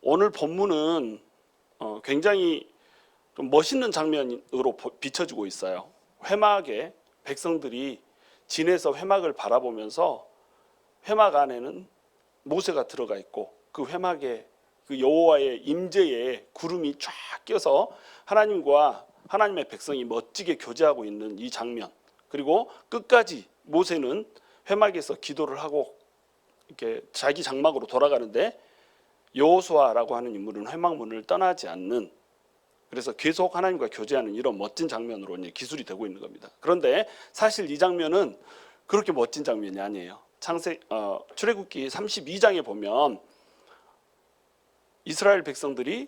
오늘 본문은 굉장히 좀 멋있는 장면으로 비춰지고 있어요. 회막에 백성들이 진에서 회막을 바라보면서 회막 안에는 모세가 들어가 있고 그 회막에 그 여호와의 임재에 구름이 쫙 껴서 하나님과 하나님의 백성이 멋지게 교제하고 있는 이 장면, 그리고 끝까지 모세는 회막에서 기도를 하고 이렇게 자기 장막으로 돌아가는데 여호수아라고 하는 인물은 회막문을 떠나지 않는, 그래서 계속 하나님과 교제하는 이런 멋진 장면으로 이제 기술이 되고 있는 겁니다. 그런데 사실 이 장면은 그렇게 멋진 장면이 아니에요. 출애굽기 32장에 보면 이스라엘 백성들이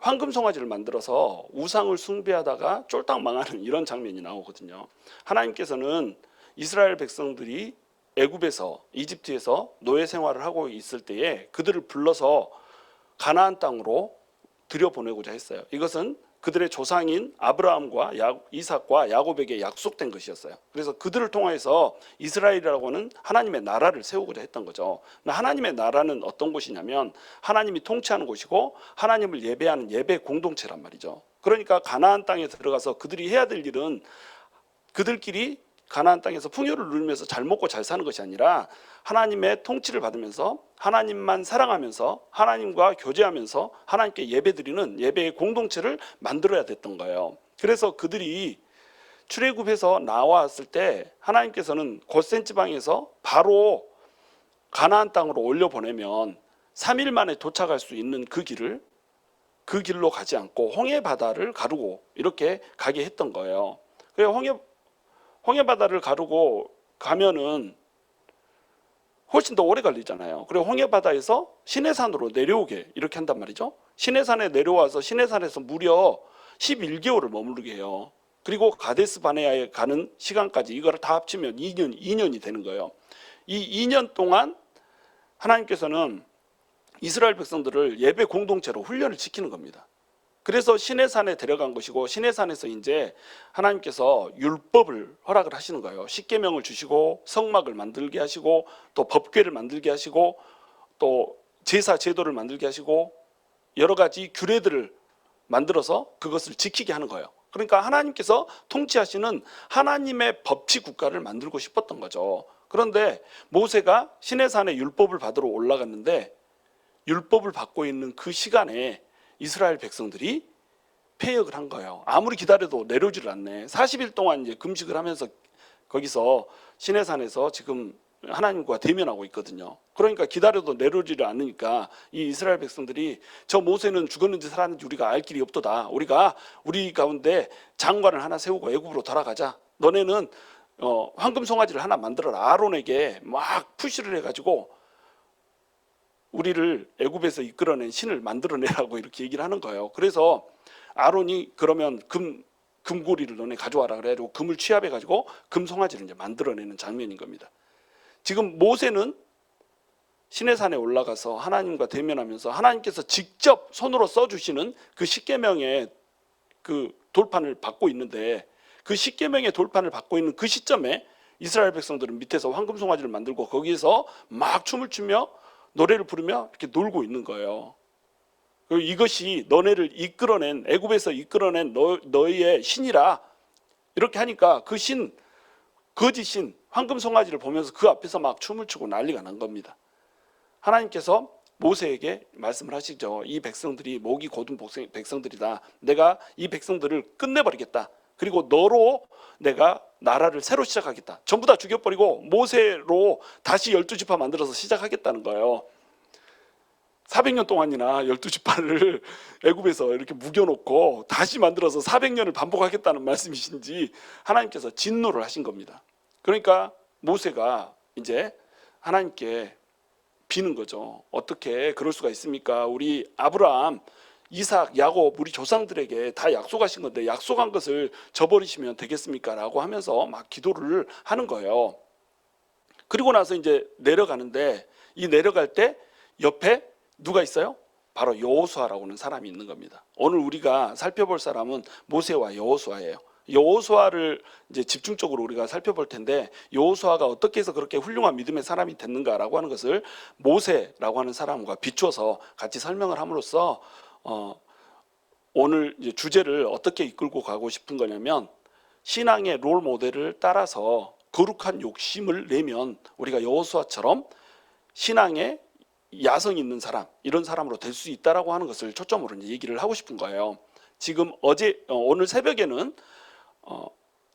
황금 송아지를 만들어서 우상을 숭배하다가 쫄딱 망하는 이런 장면이 나오거든요. 하나님께서는 이스라엘 백성들이 애굽에서, 이집트에서 노예 생활을 하고 있을 때에 그들을 불러서 가나안 땅으로 들여보내고자 했어요. 이것은 그들의 조상인 아브라함과 이삭과 야곱에게 약속된 것이었어요. 그래서 그들을 통해서 이스라엘이라고 하는 하나님의 나라를 세우고자 했던 거죠. 하나님의 나라는 어떤 곳이냐면 하나님이 통치하는 곳이고 하나님을 예배하는 예배 공동체란 말이죠. 그러니까 가나안 땅에 들어가서 그들이 해야 될 일은 그들끼리 가나안 땅에서 풍요를 누리면서 잘 먹고 잘 사는 것이 아니라 하나님의 통치를 받으면서 하나님만 사랑하면서 하나님과 교제하면서 하나님께 예배드리는 예배의 공동체를 만들어야 됐던 거예요. 그래서 그들이 출애굽해서 나왔을 때 하나님께서는 고센 지방에서 바로 가나안 땅으로 올려보내면 3일 만에 도착할 수 있는 그 길로 가지 않고 홍해바다를 가르고 이렇게 가게 했던 거예요. 홍해바다를 가르고 가면은 훨씬 더 오래 걸리잖아요. 그리고 홍해바다에서 시내산으로 내려오게 이렇게 한단 말이죠. 시내산에 내려와서 시내산에서 무려 11개월을 머무르게 해요. 그리고 가데스 바네아에 가는 시간까지 이거를 다 합치면 2년이 되는 거예요. 이 2년 동안 하나님께서는 이스라엘 백성들을 예배 공동체로 훈련을 시키는 겁니다. 그래서 시내산에 데려간 것이고 시내산에서 이제 하나님께서 율법을 허락을 하시는 거예요. 십계명을 주시고 성막을 만들게 하시고 또 법궤를 만들게 하시고 또 제사 제도를 만들게 하시고 여러 가지 규례들을 만들어서 그것을 지키게 하는 거예요. 그러니까 하나님께서 통치하시는 하나님의 법치 국가를 만들고 싶었던 거죠. 그런데 모세가 시내산에 율법을 받으러 올라갔는데 율법을 받고 있는 그 시간에 이스라엘 백성들이 패역을 한 거예요. 아무리 기다려도 내려오지를 않네. 40일 동안 이제 금식을 하면서 거기서 시내산에서 지금 하나님과 대면하고 있거든요. 그러니까 기다려도 내려오지를 않으니까 이 이스라엘 백성들이 저 모세는 죽었는지 살았는지 우리가 알 길이 없도다. 우리가 우리 가운데 장관을 하나 세우고 애굽으로 돌아가자. 너네는 황금 송아지를 하나 만들어라. 아론에게 막 푸시를 해가지고 우리를 애굽에서 이끌어낸 신을 만들어내라고 이렇게 얘기를 하는 거예요. 그래서 아론이 그러면 금고리를 너네 가져와라 그래가지고 금을 취합해가지고 금송아지를 이제 만들어내는 장면인 겁니다. 지금 모세는 시내산에 올라가서 하나님과 대면하면서 하나님께서 직접 손으로 써주시는 그 십계명의 그 돌판을 받고 있는데 그 십계명의 돌판을 받고 있는 그 시점에 이스라엘 백성들은 밑에서 황금송아지를 만들고 거기에서 막 춤을 추며 노래를 부르며 이렇게 놀고 있는 거예요. 이것이 너네를 이끌어낸 애굽에서 이끌어낸 너희의 신이라 이렇게 하니까 그 신, 거짓 신 황금 송아지를 보면서 그 앞에서 막 춤을 추고 난리가 난 겁니다. 하나님께서 모세에게 말씀을 하시죠. 이 백성들이 목이 곧은 백성들이다. 내가 이 백성들을 끝내버리겠다. 그리고 너로 내가 나라를 새로 시작하겠다. 전부 다 죽여버리고 모세로 다시 12지파 만들어서 시작하겠다는 거예요. 400년 동안이나 12지파를 애굽에서 이렇게 묵여놓고 다시 만들어서 400년을 반복하겠다는 말씀이신지 하나님께서 진노를 하신 겁니다. 그러니까 모세가 이제 하나님께 비는 거죠. 어떻게 그럴 수가 있습니까? 우리 아브라함, 이삭, 야곱 우리 조상들에게 다 약속하신 건데 약속한 것을 저버리시면 되겠습니까? 라고 하면서 막 기도를 하는 거예요. 그리고 나서 이제 내려가는데 이 내려갈 때 옆에 누가 있어요? 바로 여호수아라고 하는 사람이 있는 겁니다. 오늘 우리가 살펴볼 사람은 모세와 여호수아예요. 여호수아를 이제 집중적으로 우리가 살펴볼 텐데, 여호수아가 어떻게 해서 그렇게 훌륭한 믿음의 사람이 됐는가라고 하는 것을 모세라고 하는 사람과 비추어서 같이 설명을 함으로써 오늘 이제 주제를 어떻게 이끌고 가고 싶은 거냐면, 신앙의 롤 모델을 따라서 거룩한 욕심을 내면 우리가 여호수아처럼 신앙에 야성 있는 사람, 이런 사람으로 될 수 있다라고 하는 것을 초점으로 이제 얘기를 하고 싶은 거예요. 지금 오늘 새벽에는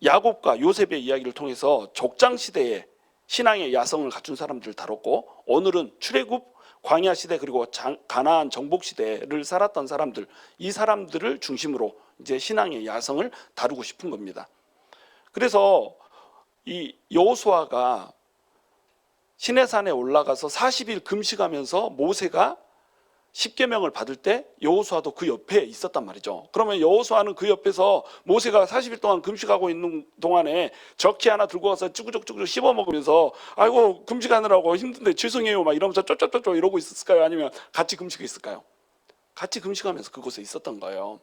야곱과 요셉의 이야기를 통해서 족장 시대에 신앙의 야성을 갖춘 사람들을 다뤘고, 오늘은 출애굽 광야 시대 그리고 가나안 정복 시대를 살았던 사람들, 이 사람들을 중심으로 이제 신앙의 야성을 다루고 싶은 겁니다. 그래서 이 여호수아가 시내산에 올라가서 40일 금식하면서 모세가 십계명을 받을 때 여호수아도 그 옆에 있었단 말이죠. 그러면 여호수아는 그 옆에서 모세가 40일 동안 금식하고 있는 동안에 적기 하나 들고 와서 쭈구쭈구쭈구 씹어 먹으면서 아이고 금식하느라고 힘든데 죄송해요 막 이러면서 쪼쪼쪼쪼 이러고 있었을까요? 아니면 같이 금식했을까요? 같이 금식하면서 그곳에 있었던 거예요.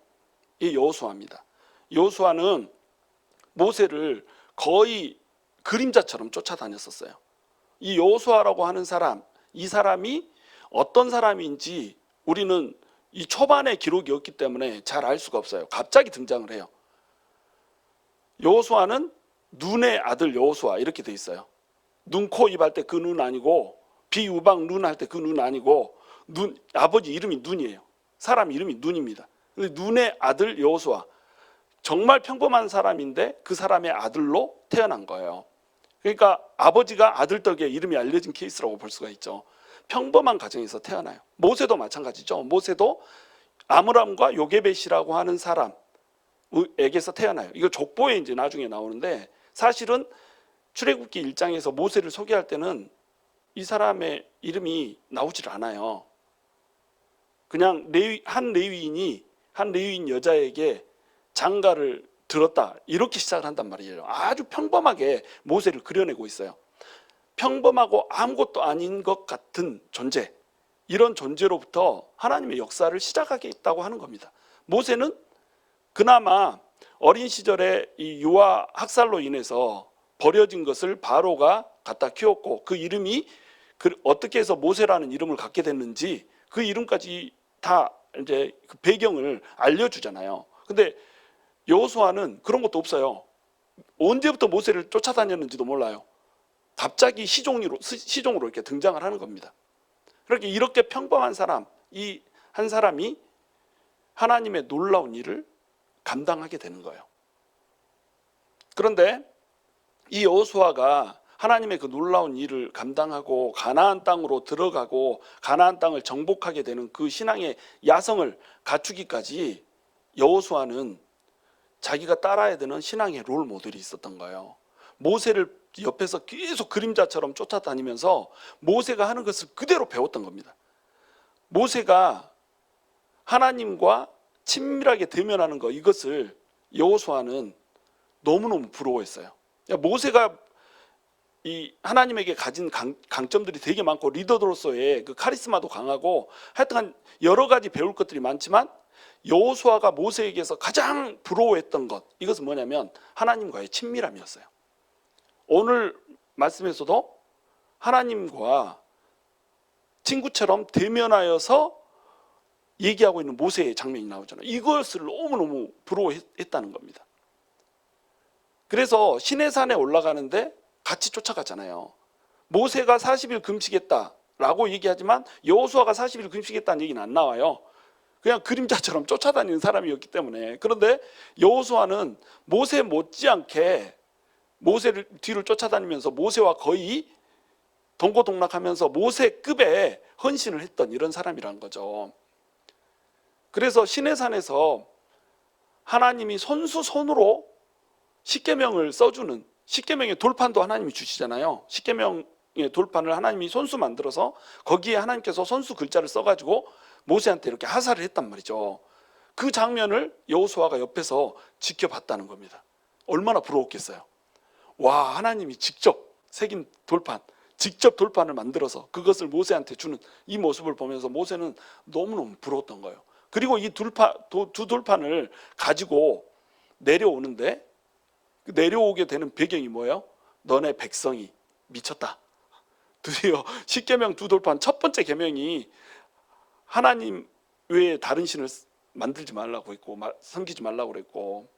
이 여호수아입니다. 여호수아는 모세를 거의 그림자처럼 쫓아다녔었어요. 이 여호수아라고 하는 사람, 이 사람이 어떤 사람인지 우리는 이 초반의 기록이 없기 때문에 잘 알 수가 없어요. 갑자기 등장을 해요. 여호수아는 눈의 아들 여호수아 이렇게 돼 있어요. 눈, 코, 입 할 때 그 눈 아니고, 비우방 눈 할 때 그 눈 아니고, 아버지 이름이 눈이에요. 사람 이름이 눈입니다. 눈의 아들 여호수아, 정말 평범한 사람인데 그 사람의 아들로 태어난 거예요. 그러니까 아버지가 아들 덕에 이름이 알려진 케이스라고 볼 수가 있죠. 평범한 가정에서 태어나요. 모세도 마찬가지죠. 모세도 아므람과 요게벳이라고 하는 사람에게서 태어나요. 이거 족보에 이제 나중에 나오는데, 사실은 출애굽기 1장에서 모세를 소개할 때는 이 사람의 이름이 나오질 않아요. 그냥 한 레위인 여자에게 장가를 들었다 이렇게 시작을 한단 말이에요. 아주 평범하게 모세를 그려내고 있어요. 평범하고 아무것도 아닌 것 같은 존재, 이런 존재로부터 하나님의 역사를 시작하게 있다고 하는 겁니다. 모세는 그나마 어린 시절에 이 유아 학살로 인해서 버려진 것을 바로가 갖다 키웠고, 그 이름이 어떻게 해서 모세라는 이름을 갖게 됐는지 그 이름까지 다 이제 그 배경을 알려주잖아요. 근데 여호수아는 그런 것도 없어요. 언제부터 모세를 쫓아다녔는지도 몰라요. 갑자기 시종으로 이렇게 등장을 하는 겁니다. 이렇게 평범한 사람, 이 한 사람이 하나님의 놀라운 일을 감당하게 되는 거예요. 그런데 이 여호수아가 하나님의 그 놀라운 일을 감당하고 가나안 땅으로 들어가고 가나안 땅을 정복하게 되는 그 신앙의 야성을 갖추기까지 여호수아는 자기가 따라야 되는 신앙의 롤 모델이 있었던 거예요. 모세를 옆에서 계속 그림자처럼 쫓아다니면서 모세가 하는 것을 그대로 배웠던 겁니다. 모세가 하나님과 친밀하게 대면하는 것, 이것을 여호수아는 너무너무 부러워했어요. 모세가 이 하나님에게 가진 강점들이 되게 많고, 리더로서의 그 카리스마도 강하고, 하여튼 여러 가지 배울 것들이 많지만 여호수아가 모세에게서 가장 부러워했던 것, 이것은 뭐냐면 하나님과의 친밀함이었어요. 오늘 말씀에서도 하나님과 친구처럼 대면하여서 얘기하고 있는 모세의 장면이 나오잖아요. 이것을 너무너무 부러워했다는 겁니다. 그래서 시내산에 올라가는데 같이 쫓아가잖아요. 모세가 40일 금식했다라고 얘기하지만 여호수아가 40일 금식했다는 얘기는 안 나와요. 그냥 그림자처럼 쫓아다니는 사람이었기 때문에. 그런데 여호수아는 모세 못지않게 모세를 뒤를 쫓아다니면서 모세와 거의 동고동락하면서 모세급의 헌신을 했던 이런 사람이라는 거죠. 그래서 시내산에서 하나님이 손수손으로 십계명을 써주는, 십계명의 돌판도 하나님이 주시잖아요. 십계명의 돌판을 하나님이 손수 만들어서 거기에 하나님께서 손수 글자를 써가지고 모세한테 이렇게 하사를 했단 말이죠. 그 장면을 여호수아가 옆에서 지켜봤다는 겁니다. 얼마나 부러웠겠어요. 와, 하나님이 직접 새긴 돌판, 직접 돌판을 만들어서 그것을 모세한테 주는 이 모습을 보면서 모세는 너무너무 부러웠던 거예요. 그리고 이 두 돌판을 가지고 내려오는데 내려오게 되는 배경이 뭐예요? 너네 백성이 미쳤다. 드디어 십계명 두 돌판 첫 번째 계명이 하나님 외에 다른 신을 만들지 말라고 했고 섬기지 말라고 그랬고,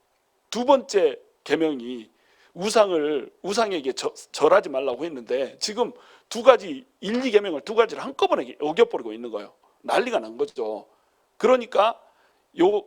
두 번째 계명이 우상에게 절하지 말라고 했는데 지금 두 가지 1, 2계명을 두 가지를 한꺼번에 어겨버리고 있는 거예요. 난리가 난 거죠. 그러니까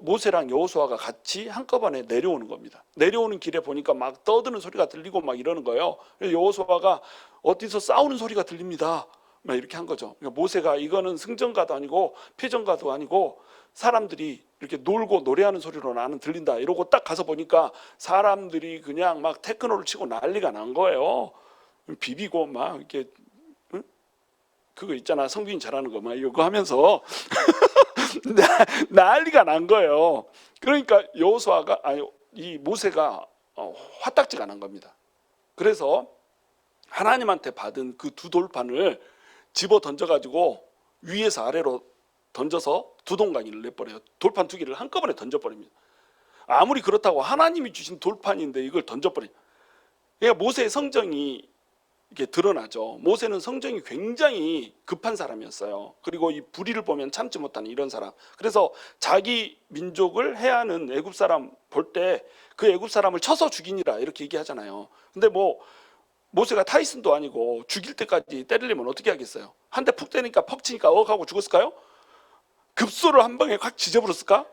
모세랑 여호수아가 같이 한꺼번에 내려오는 겁니다. 내려오는 길에 보니까 막 떠드는 소리가 들리고 막 이러는 거예요. 여호수아가 어디서 싸우는 소리가 들립니다. 막 이렇게 한 거죠. 그러니까 모세가 이거는 승전가도 아니고 패전가도 아니고 사람들이 이렇게 놀고 노래하는 소리로 나는 들린다 이러고 딱 가서 보니까 사람들이 그냥 막 테크노를 치고 난리가 난 거예요. 비비고 막 이렇게 그거 있잖아, 성균이 잘하는 거 막 이거 하면서 난리가 난 거예요. 그러니까 여호수아가 이 모세가 화딱지가 난 겁니다. 그래서 하나님한테 받은 그 두 돌판을 집어 던져가지고 위에서 아래로 던져서 두 동강이를 내버려요. 돌판 두 개를 한꺼번에 던져버립니다. 아무리 그렇다고 하나님이 주신 돌판인데 이걸 던져버려. 그러니까 모세의 성정이 이게 드러나죠. 모세는 성정이 굉장히 급한 사람이었어요. 그리고 이 불의를 보면 참지 못하는 이런 사람. 그래서 자기 민족을 해하는 애굽 사람 볼 때 그 애굽 사람을 쳐서 죽이니라 이렇게 얘기하잖아요. 근데 뭐 모세가 타이슨도 아니고 죽일 때까지 때리려면 어떻게 하겠어요? 한 대 푹 때리니까 퍽 치니까 하고 죽었을까요? 급소를 한 방에 확 지져버렸을까?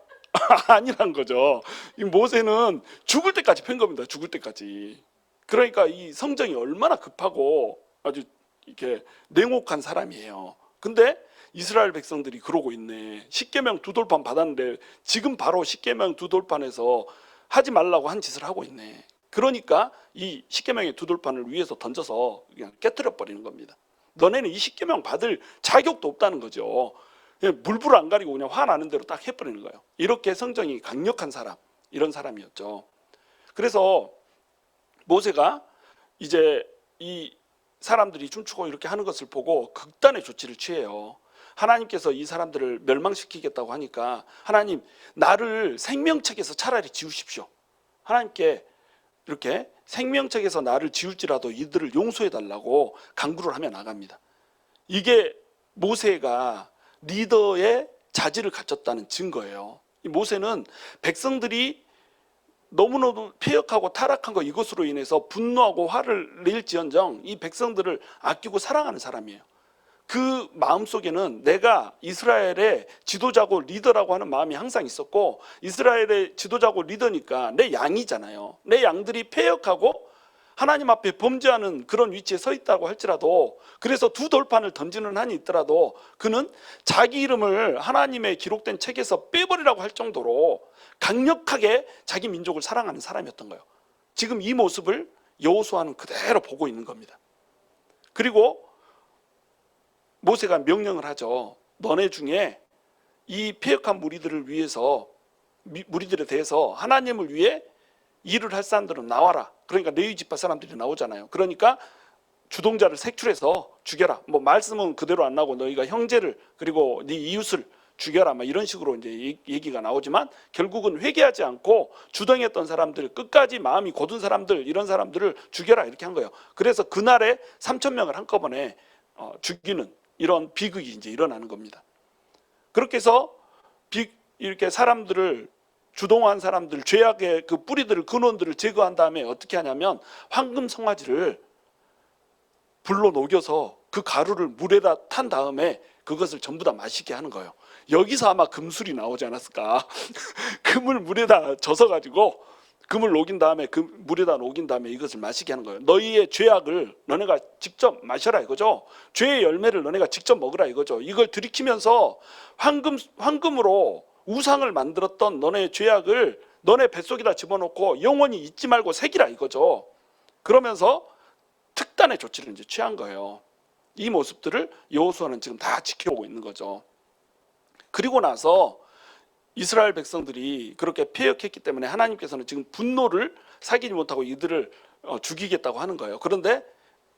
아니란 거죠. 이 모세는 죽을 때까지 팬 겁니다. 죽을 때까지. 그러니까 이 성정이 얼마나 급하고 아주 이렇게 냉혹한 사람이에요. 근데 이스라엘 백성들이 그러고 있네. 십계명 두 돌판 받았는데 지금 바로 십계명 두 돌판에서 하지 말라고 한 짓을 하고 있네. 그러니까 이 십계명의 두 돌판을 위에서 던져서 그냥 깨트려 버리는 겁니다. 너네는 이 십계명 받을 자격도 없다는 거죠. 물불 안 가리고 그냥 화나는 대로 딱 해버리는 거예요. 이렇게 성정이 강력한 사람, 이런 사람이었죠. 그래서 모세가 이제 이 사람들이 춤추고 이렇게 하는 것을 보고 극단의 조치를 취해요. 하나님께서 이 사람들을 멸망시키겠다고 하니까 하나님, 나를 생명책에서 차라리 지우십시오. 하나님께 이렇게 생명책에서 나를 지울지라도 이들을 용서해달라고 간구를 하며 나갑니다. 이게 모세가 리더의 자질을 갖췄다는 증거예요. 이 모세는 백성들이 너무너무 폐역하고 타락한 거 이것으로 인해서 분노하고 화를 낼지언정 이 백성들을 아끼고 사랑하는 사람이에요. 그 마음속에는 내가 이스라엘의 지도자고 리더라고 하는 마음이 항상 있었고, 이스라엘의 지도자고 리더니까 내 양이잖아요. 내 양들이 폐역하고 하나님 앞에 범죄하는 그런 위치에 서 있다고 할지라도, 그래서 두 돌판을 던지는 한이 있더라도 그는 자기 이름을 하나님의 기록된 책에서 빼버리라고 할 정도로 강력하게 자기 민족을 사랑하는 사람이었던 거예요. 지금 이 모습을 여호수아는 그대로 보고 있는 겁니다. 그리고 모세가 명령을 하죠. 너네 중에 이 폐역한 무리들을 위해서, 무리들에 대해서 하나님을 위해 일을 할 사람들은 나와라. 그러니까 레위 지파 사람들이 나오잖아요. 그러니까 주동자를 색출해서 죽여라. 뭐 말씀은 그대로 안 나오고 너희가 형제를 그리고 네 이웃을 죽여라. 막 이런 식으로 이제 얘기가 나오지만 결국은 회개하지 않고 주동했던 사람들, 끝까지 마음이 곧은 사람들, 이런 사람들을 죽여라 이렇게 한 거예요. 그래서 그날에 3,000명을 한꺼번에 죽이는 이런 비극이 이제 일어나는 겁니다. 그렇게 해서 이렇게 사람들을, 주동한 사람들, 죄악의 그 뿌리들을, 근원들을 제거한 다음에 어떻게 하냐면 황금 송아지를 불로 녹여서 그 가루를 물에다 탄 다음에 그것을 전부 다 마시게 하는 거예요. 여기서 아마 금술이 나오지 않았을까. 금을 물에다 젖어가지고 금을 녹인 다음에, 그 물에다 녹인 다음에 이것을 마시게 하는 거예요. 너희의 죄악을 너네가 직접 마셔라 이거죠. 죄의 열매를 너네가 직접 먹으라 이거죠. 이걸 들이키면서 황금으로 우상을 만들었던 너네의 죄악을 너네 뱃속에다 집어넣고 영원히 잊지 말고 새기라 이거죠. 그러면서 특단의 조치를 이제 취한 거예요. 이 모습들을 여호수아는 지금 다 지켜보고 있는 거죠. 그리고 나서 이스라엘 백성들이 그렇게 폐역했기 때문에 하나님께서는 지금 분노를 사기지 못하고 이들을 죽이겠다고 하는 거예요. 그런데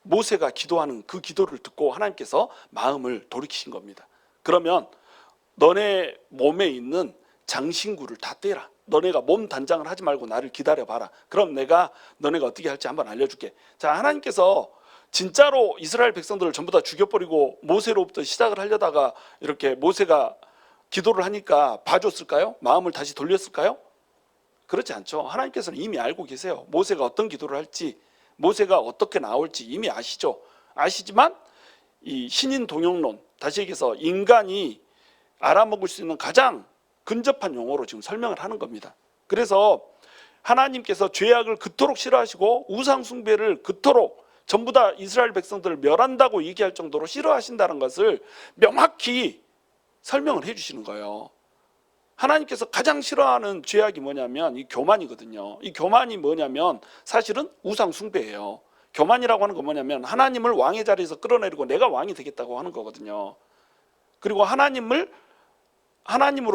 모세가 기도하는 그 기도를 듣고 하나님께서 마음을 돌이키신 겁니다. 그러면 너네 몸에 있는 장신구를 다 떼라. 너네가 몸 단장을 하지 말고 나를 기다려봐라. 그럼 내가 너네가 어떻게 할지 한번 알려줄게. 자, 하나님께서 진짜로 이스라엘 백성들을 전부 다 죽여버리고 모세로부터 시작을 하려다가 이렇게 모세가 기도를 하니까 봐줬을까요? 마음을 다시 돌렸을까요? 그렇지 않죠. 하나님께서는 이미 알고 계세요. 모세가 어떤 기도를 할지, 모세가 어떻게 나올지 이미 아시죠. 아시지만 이 신인 동용론, 다시 얘기해서 인간이 알아먹을 수 있는 가장 근접한 용어로 지금 설명을 하는 겁니다. 그래서 하나님께서 죄악을 그토록 싫어하시고 우상 숭배를 그토록 전부 다 이스라엘 백성들을 멸한다고 얘기할 정도로 싫어하신다는 것을 명확히 설명을 해주시는 거예요. 하나님께서 가장 싫어하는 죄악이 뭐냐면 이 교만이거든요. 이 교만이 뭐냐면 사실은 우상 숭배예요. 교만이라고 하는 건 뭐냐면 하나님을 왕의 자리에서 끌어내리고 내가 왕이 되겠다고 하는 거거든요. 그리고 하나님으로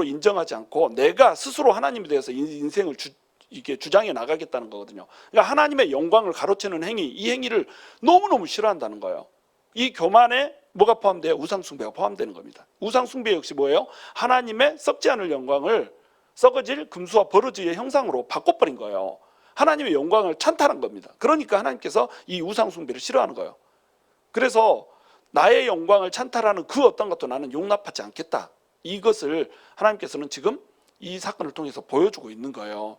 인정하지 않고 내가 스스로 하나님에 대해서 인생을 이게 주장해 나가겠다는 거거든요. 그러니까 하나님의 영광을 가로채는 행위, 이 행위를 너무너무 싫어한다는 거예요. 이 교만에 뭐가 포함돼요? 우상숭배가 포함되는 겁니다. 우상숭배 역시 뭐예요? 하나님의 썩지 않을 영광을 썩어질 금수와 버러지의 형상으로 바꿔버린 거예요. 하나님의 영광을 찬탈한 겁니다. 그러니까 하나님께서 이 우상숭배를 싫어하는 거예요. 그래서 나의 영광을 찬탈하는 그 어떤 것도 나는 용납하지 않겠다. 이것을 하나님께서는 지금 이 사건을 통해서 보여주고 있는 거예요.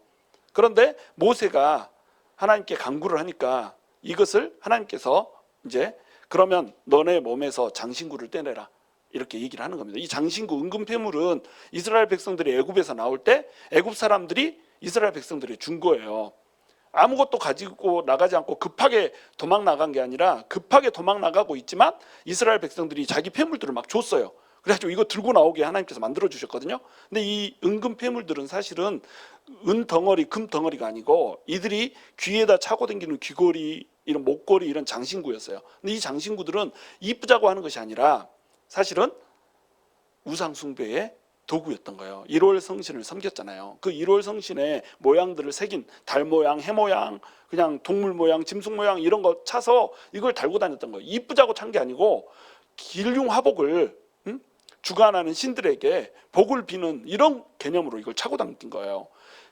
그런데 모세가 하나님께 간구를 하니까 이것을 하나님께서 이제 그러면 너네 몸에서 장신구를 떼내라 이렇게 얘기를 하는 겁니다. 이 장신구 은금폐물은 이스라엘 백성들이 애굽에서 나올 때 애굽 사람들이 이스라엘 백성들이 준 거예요. 아무것도 가지고 나가지 않고 급하게 도망 나간 게 아니라 급하게 도망 나가고 있지만 이스라엘 백성들이 자기 폐물들을 막 줬어요. 그래가지고 이거 들고 나오게 하나님께서 만들어 주셨거든요. 근데 이 은금 폐물들은 사실은 은 덩어리, 금 덩어리가 아니고 이들이 귀에다 차고 다니는 귀걸이, 이런 목걸이, 이런 장신구였어요. 근데 이 장신구들은 이쁘자고 하는 것이 아니라 사실은 우상 숭배의 도구였던 거예요. 1월 성신을 섬겼잖아요. 그 1월 성신의 모양들을 새긴 달 모양, 해 모양, 그냥 동물 모양, 짐승 모양 이런 거 차서 이걸 달고 다녔던 거예요. 이쁘자고 찬 게 아니고 길흉 화복을 주관하는 신들에게 복을 비는 이런 개념으로 이걸 차고 다녔던 거예요.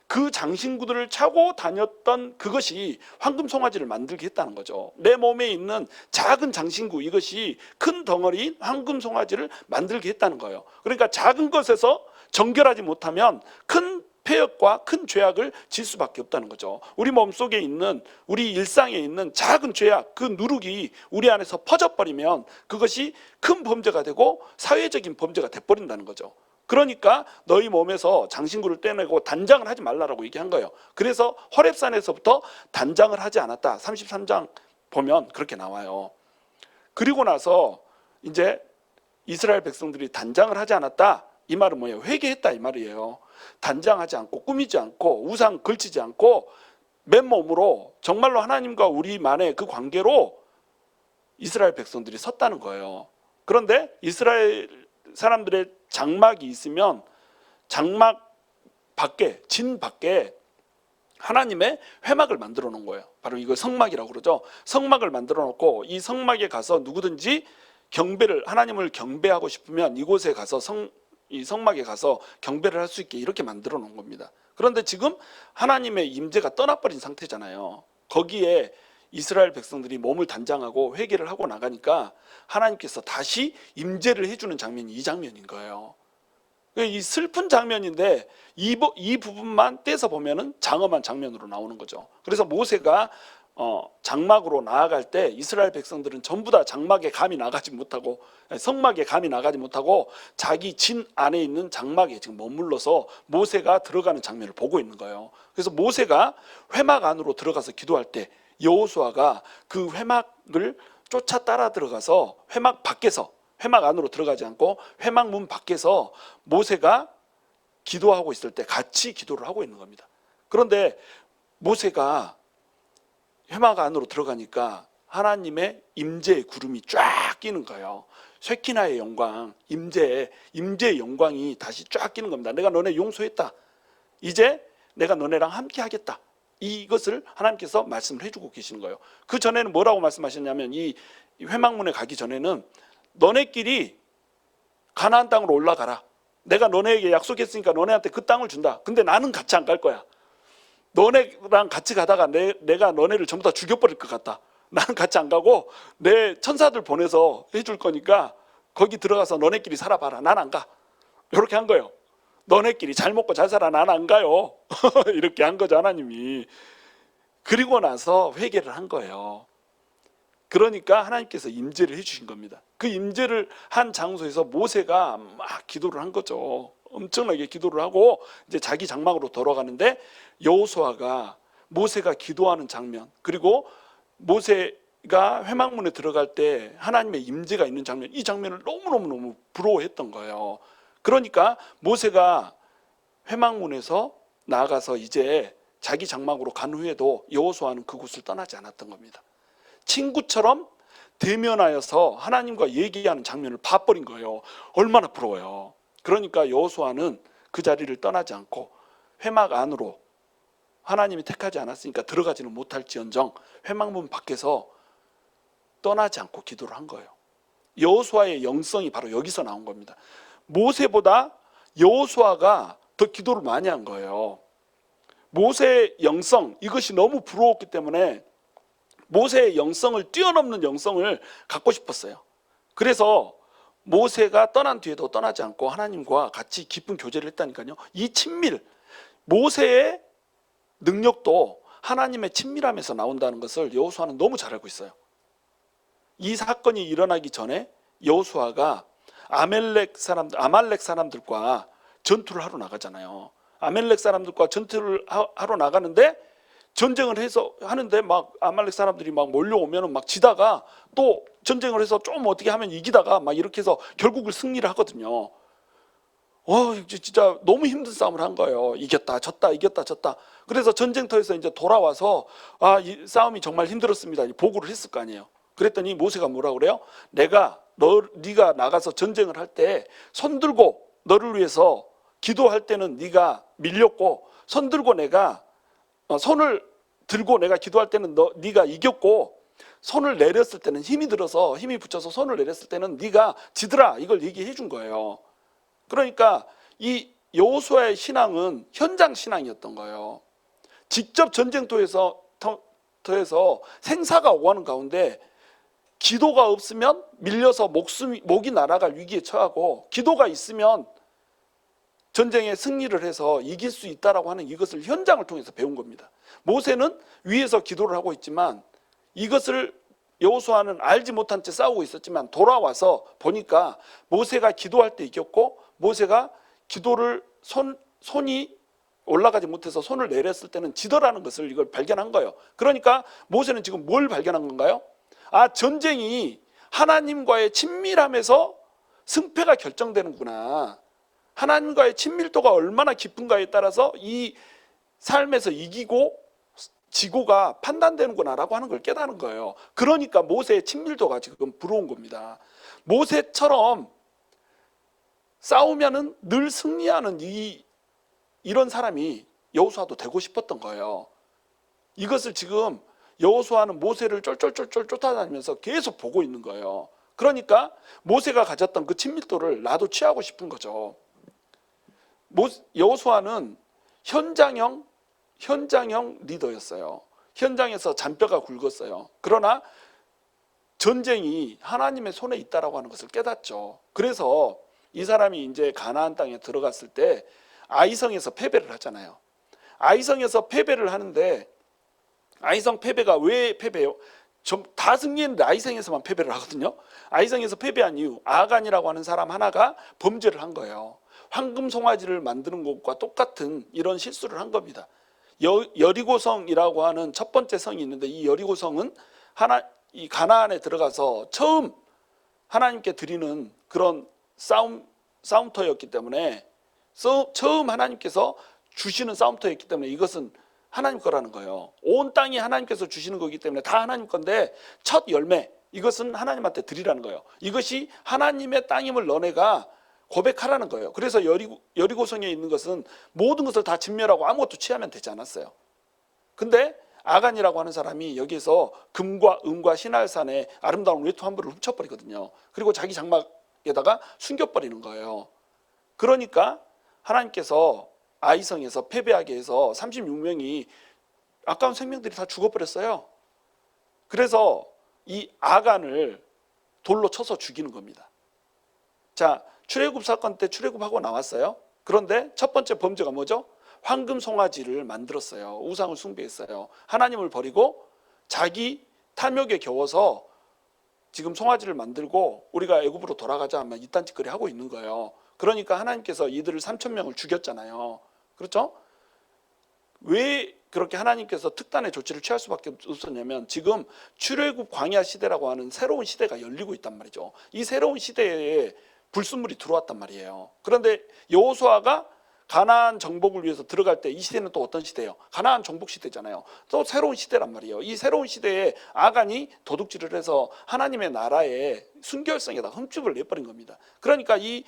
그 장신구들을 차고 다녔던 그것이 황금 송아지를 만들게 했다는 거죠. 내 몸에 있는 작은 장신구, 이것이 큰 덩어리인 황금 송아지를 만들게 했다는 거예요. 그러니까 작은 것에서 정결하지 못하면 큰 폐역과 큰 죄악을 질 수밖에 없다는 거죠. 우리 몸속에 있는, 우리 일상에 있는 작은 죄악, 그 누룩이 우리 안에서 퍼져버리면 그것이 큰 범죄가 되고 사회적인 범죄가 돼버린다는 거죠. 그러니까 너희 몸에서 장신구를 떼내고 단장을 하지 말라라고 얘기한 거예요. 그래서 호렙산에서부터 단장을 하지 않았다. 33장 보면 그렇게 나와요. 그리고 나서 이제 이스라엘 백성들이 단장을 하지 않았다. 이 말은 뭐예요? 회개했다 이 말이에요. 단장하지 않고 꾸미지 않고 우상 걸치지 않고 맨몸으로 정말로 하나님과 우리만의 그 관계로 이스라엘 백성들이 섰다는 거예요. 그런데 이스라엘 사람들의 장막이 있으면 장막 밖에, 진 밖에 하나님의 회막을 만들어 놓은 거예요. 바로 이걸 성막이라고 그러죠. 성막을 만들어 놓고 이 성막에 가서 누구든지 하나님을 경배하고 싶으면 이곳에 가서 이 성막에 가서 경배를 할 수 있게 이렇게 만들어 놓은 겁니다. 그런데 지금 하나님의 임재가 떠나버린 상태잖아요. 거기에 이스라엘 백성들이 몸을 단장하고 회개를 하고 나가니까 하나님께서 다시 임재를 해주는 장면이 이 장면인 거예요. 이 슬픈 장면인데 이 부분만 떼서 보면은 장엄한 장면으로 나오는 거죠. 그래서 모세가 장막으로 나아갈 때 이스라엘 백성들은 전부 다 장막에 감히 나가지 못하고 성막에 감히 나가지 못하고 자기 진 안에 있는 장막에 지금 머물러서 모세가 들어가는 장면을 보고 있는 거예요. 그래서 모세가 회막 안으로 들어가서 기도할 때 여호수아가 그 회막을 쫓아 따라 들어가서 회막 밖에서, 회막 안으로 들어가지 않고 회막 문 밖에서 모세가 기도하고 있을 때 같이 기도를 하고 있는 겁니다. 그런데 모세가 회막 안으로 들어가니까 하나님의 임재의 구름이 쫙 끼는 거예요. 쉐키나의 영광, 임재의 영광이 다시 쫙 끼는 겁니다. 내가 너네 용서했다. 이제 내가 너네랑 함께 하겠다. 이것을 하나님께서 말씀을 해주고 계시는 거예요. 그 전에는 뭐라고 말씀하셨냐면 이 회막문에 가기 전에는 너네끼리 가나안 땅으로 올라가라. 내가 너네에게 약속했으니까 너네한테 그 땅을 준다. 근데 나는 같이 안 갈 거야. 너네랑 같이 가다가 내가 너네를 전부 다 죽여버릴 것 같다. 나는 같이 안 가고 내 천사들 보내서 해줄 거니까 거기 들어가서 너네끼리 살아봐라. 난 안 가. 이렇게 한 거예요. 너네끼리 잘 먹고 잘 살아. 난 안 가요. 이렇게 한 거죠, 하나님이. 그리고 나서 회개를 한 거예요. 그러니까 하나님께서 임재를 해주신 겁니다. 그 임재를 한 장소에서 모세가 막 기도를 한 거죠. 엄청나게 기도를 하고 이제 자기 장막으로 돌아가는데 여호수아가 모세가 기도하는 장면, 그리고 모세가 회막문에 들어갈 때 하나님의 임재가 있는 장면, 이 장면을 너무너무 부러워했던 거예요. 그러니까 모세가 회막문에서 나아가서 이제 자기 장막으로 간 후에도 여호수아는 그곳을 떠나지 않았던 겁니다. 친구처럼 대면하여서 하나님과 얘기하는 장면을 봐버린 거예요. 얼마나 부러워요. 그러니까 여호수아는 그 자리를 떠나지 않고 회막 안으로, 하나님이 택하지 않았으니까 들어가지는 못할지언정 회막문 밖에서 떠나지 않고 기도를 한 거예요. 여호수아의 영성이 바로 여기서 나온 겁니다. 모세보다 여호수아가 더 기도를 많이 한 거예요. 모세의 영성, 이것이 너무 부러웠기 때문에 모세의 영성을 뛰어넘는 영성을 갖고 싶었어요. 그래서 모세가 떠난 뒤에도 떠나지 않고 하나님과 같이 깊은 교제를 했다니까요. 이 친밀, 모세의 능력도 하나님의 친밀함에서 나온다는 것을 여호수아는 너무 잘 알고 있어요. 이 사건이 일어나기 전에 여호수아가 아말렉 사람들과 전투를 하러 나가잖아요. 아말렉 사람들과 전투를 하러 나가는데 전쟁을 해서 하는데 막 아말렉 사람들이 막 몰려오면은 막 지다가 또 전쟁을 해서 좀 어떻게 하면 이기다가 막 이렇게 해서 결국을 승리를 하거든요. 진짜 너무 힘든 싸움을 한 거예요. 이겼다 졌다 이겼다 졌다. 그래서 전쟁터에서 이제 돌아와서 이 싸움이 정말 힘들었습니다. 보고를 했을 거 아니에요. 그랬더니 모세가 뭐라 그래요? 네가 나가서 전쟁을 할 때 손 들고 너를 위해서 기도할 때는 네가 밀렸고, 손 들고 손을 들고 내가 기도할 때는 네가 이겼고, 손을 내렸을 때는 힘이 붙여서 손을 내렸을 때는 네가 지더라. 이걸 얘기해 준 거예요. 그러니까 이 여호수아의 신앙은 현장 신앙이었던 거예요. 직접 전쟁터에서 생사가 오가는 가운데 기도가 없으면 밀려서 목이 날아갈 위기에 처하고, 기도가 있으면 전쟁에 승리를 해서 이길 수 있다라고 하는 이것을 현장을 통해서 배운 겁니다. 모세는 위에서 기도를 하고 있지만 이것을 여호수아는 알지 못한 채 싸우고 있었지만 돌아와서 보니까 모세가 기도할 때 이겼고, 모세가 기도를 손이 올라가지 못해서 손을 내렸을 때는 지더라는 것을 이걸 발견한 거예요. 그러니까 모세는 지금 뭘 발견한 건가요? 전쟁이 하나님과의 친밀함에서 승패가 결정되는구나. 하나님과의 친밀도가 얼마나 깊은가에 따라서 이 삶에서 이기고 지고가 판단되는구나라고 하는 걸 깨달은 거예요. 그러니까 모세의 친밀도가 지금 부러운 겁니다. 모세처럼 싸우면은 늘 승리하는 이런 사람이 여호수아도 되고 싶었던 거예요. 이것을 지금 여호수아는 모세를 쫄쫄쫄쫄 쫓아다니면서 계속 보고 있는 거예요. 그러니까 모세가 가졌던 그 친밀도를 나도 취하고 싶은 거죠. 여호수아는 현장형 리더였어요. 현장에서 잔뼈가 굵었어요. 그러나 전쟁이 하나님의 손에 있다라고 하는 것을 깨닫죠. 그래서 이 사람이 이제 가나안 땅에 들어갔을 때 아이성에서 패배를 하잖아요. 아이성에서 패배를 하는데, 아이성 패배가 왜 패배해요? 다 승리했는데 아이성에서만 패배를 하거든요. 아이성에서 패배한 이유, 아간이라고 하는 사람 하나가 범죄를 한 거예요. 황금 송아지를 만드는 것과 똑같은 이런 실수를 한 겁니다. 여리고성이라고 하는 첫 번째 성이 있는데, 이 여리고성은 이 가나안에 들어가서 처음 하나님께 드리는 그런 싸움터였기 때문에, 처음 하나님께서 주시는 싸움터였기 때문에 이것은 하나님 거라는 거예요. 온 땅이 하나님께서 주시는 거기 때문에 다 하나님 건데, 첫 열매, 이것은 하나님한테 드리라는 거예요. 이것이 하나님의 땅임을 너네가 고백하라는 거예요. 그래서 여리고성에 있는 것은 모든 것을 다 진멸하고 아무것도 취하면 되지 않았어요. 근데 아간이라고 하는 사람이 여기에서 금과 은과 시날산의 아름다운 외투 한 벌을 훔쳐버리거든요. 그리고 자기 장막에다가 숨겨버리는 거예요. 그러니까 하나님께서 아이성에서 패배하게 해서 36명이 아까운 생명들이 다 죽어버렸어요. 그래서 이 아간을 돌로 쳐서 죽이는 겁니다. 자, 출애굽 사건 때 출애굽하고 나왔어요. 그런데 첫 번째 범죄가 뭐죠? 황금 송아지를 만들었어요. 우상을 숭배했어요. 하나님을 버리고 자기 탐욕에 겨워서 지금 송아지를 만들고 우리가 애굽으로 돌아가자 하면 이딴 짓거리 하고 있는 거예요. 그러니까 하나님께서 이들을 3,000명을 죽였잖아요. 그렇죠? 왜 그렇게 하나님께서 특단의 조치를 취할 수밖에 없었냐면 지금 출애굽 광야 시대라고 하는 새로운 시대가 열리고 있단 말이죠. 이 새로운 시대에 불순물이 들어왔단 말이에요. 그런데 여호수아가 가나안 정복을 위해서 들어갈 때 이 시대는 또 어떤 시대예요? 가나안 정복 시대잖아요. 또 새로운 시대란 말이에요. 이 새로운 시대에 아간이 도둑질을 해서 하나님의 나라의 순결성에다 흠집을 내버린 겁니다. 그러니까 이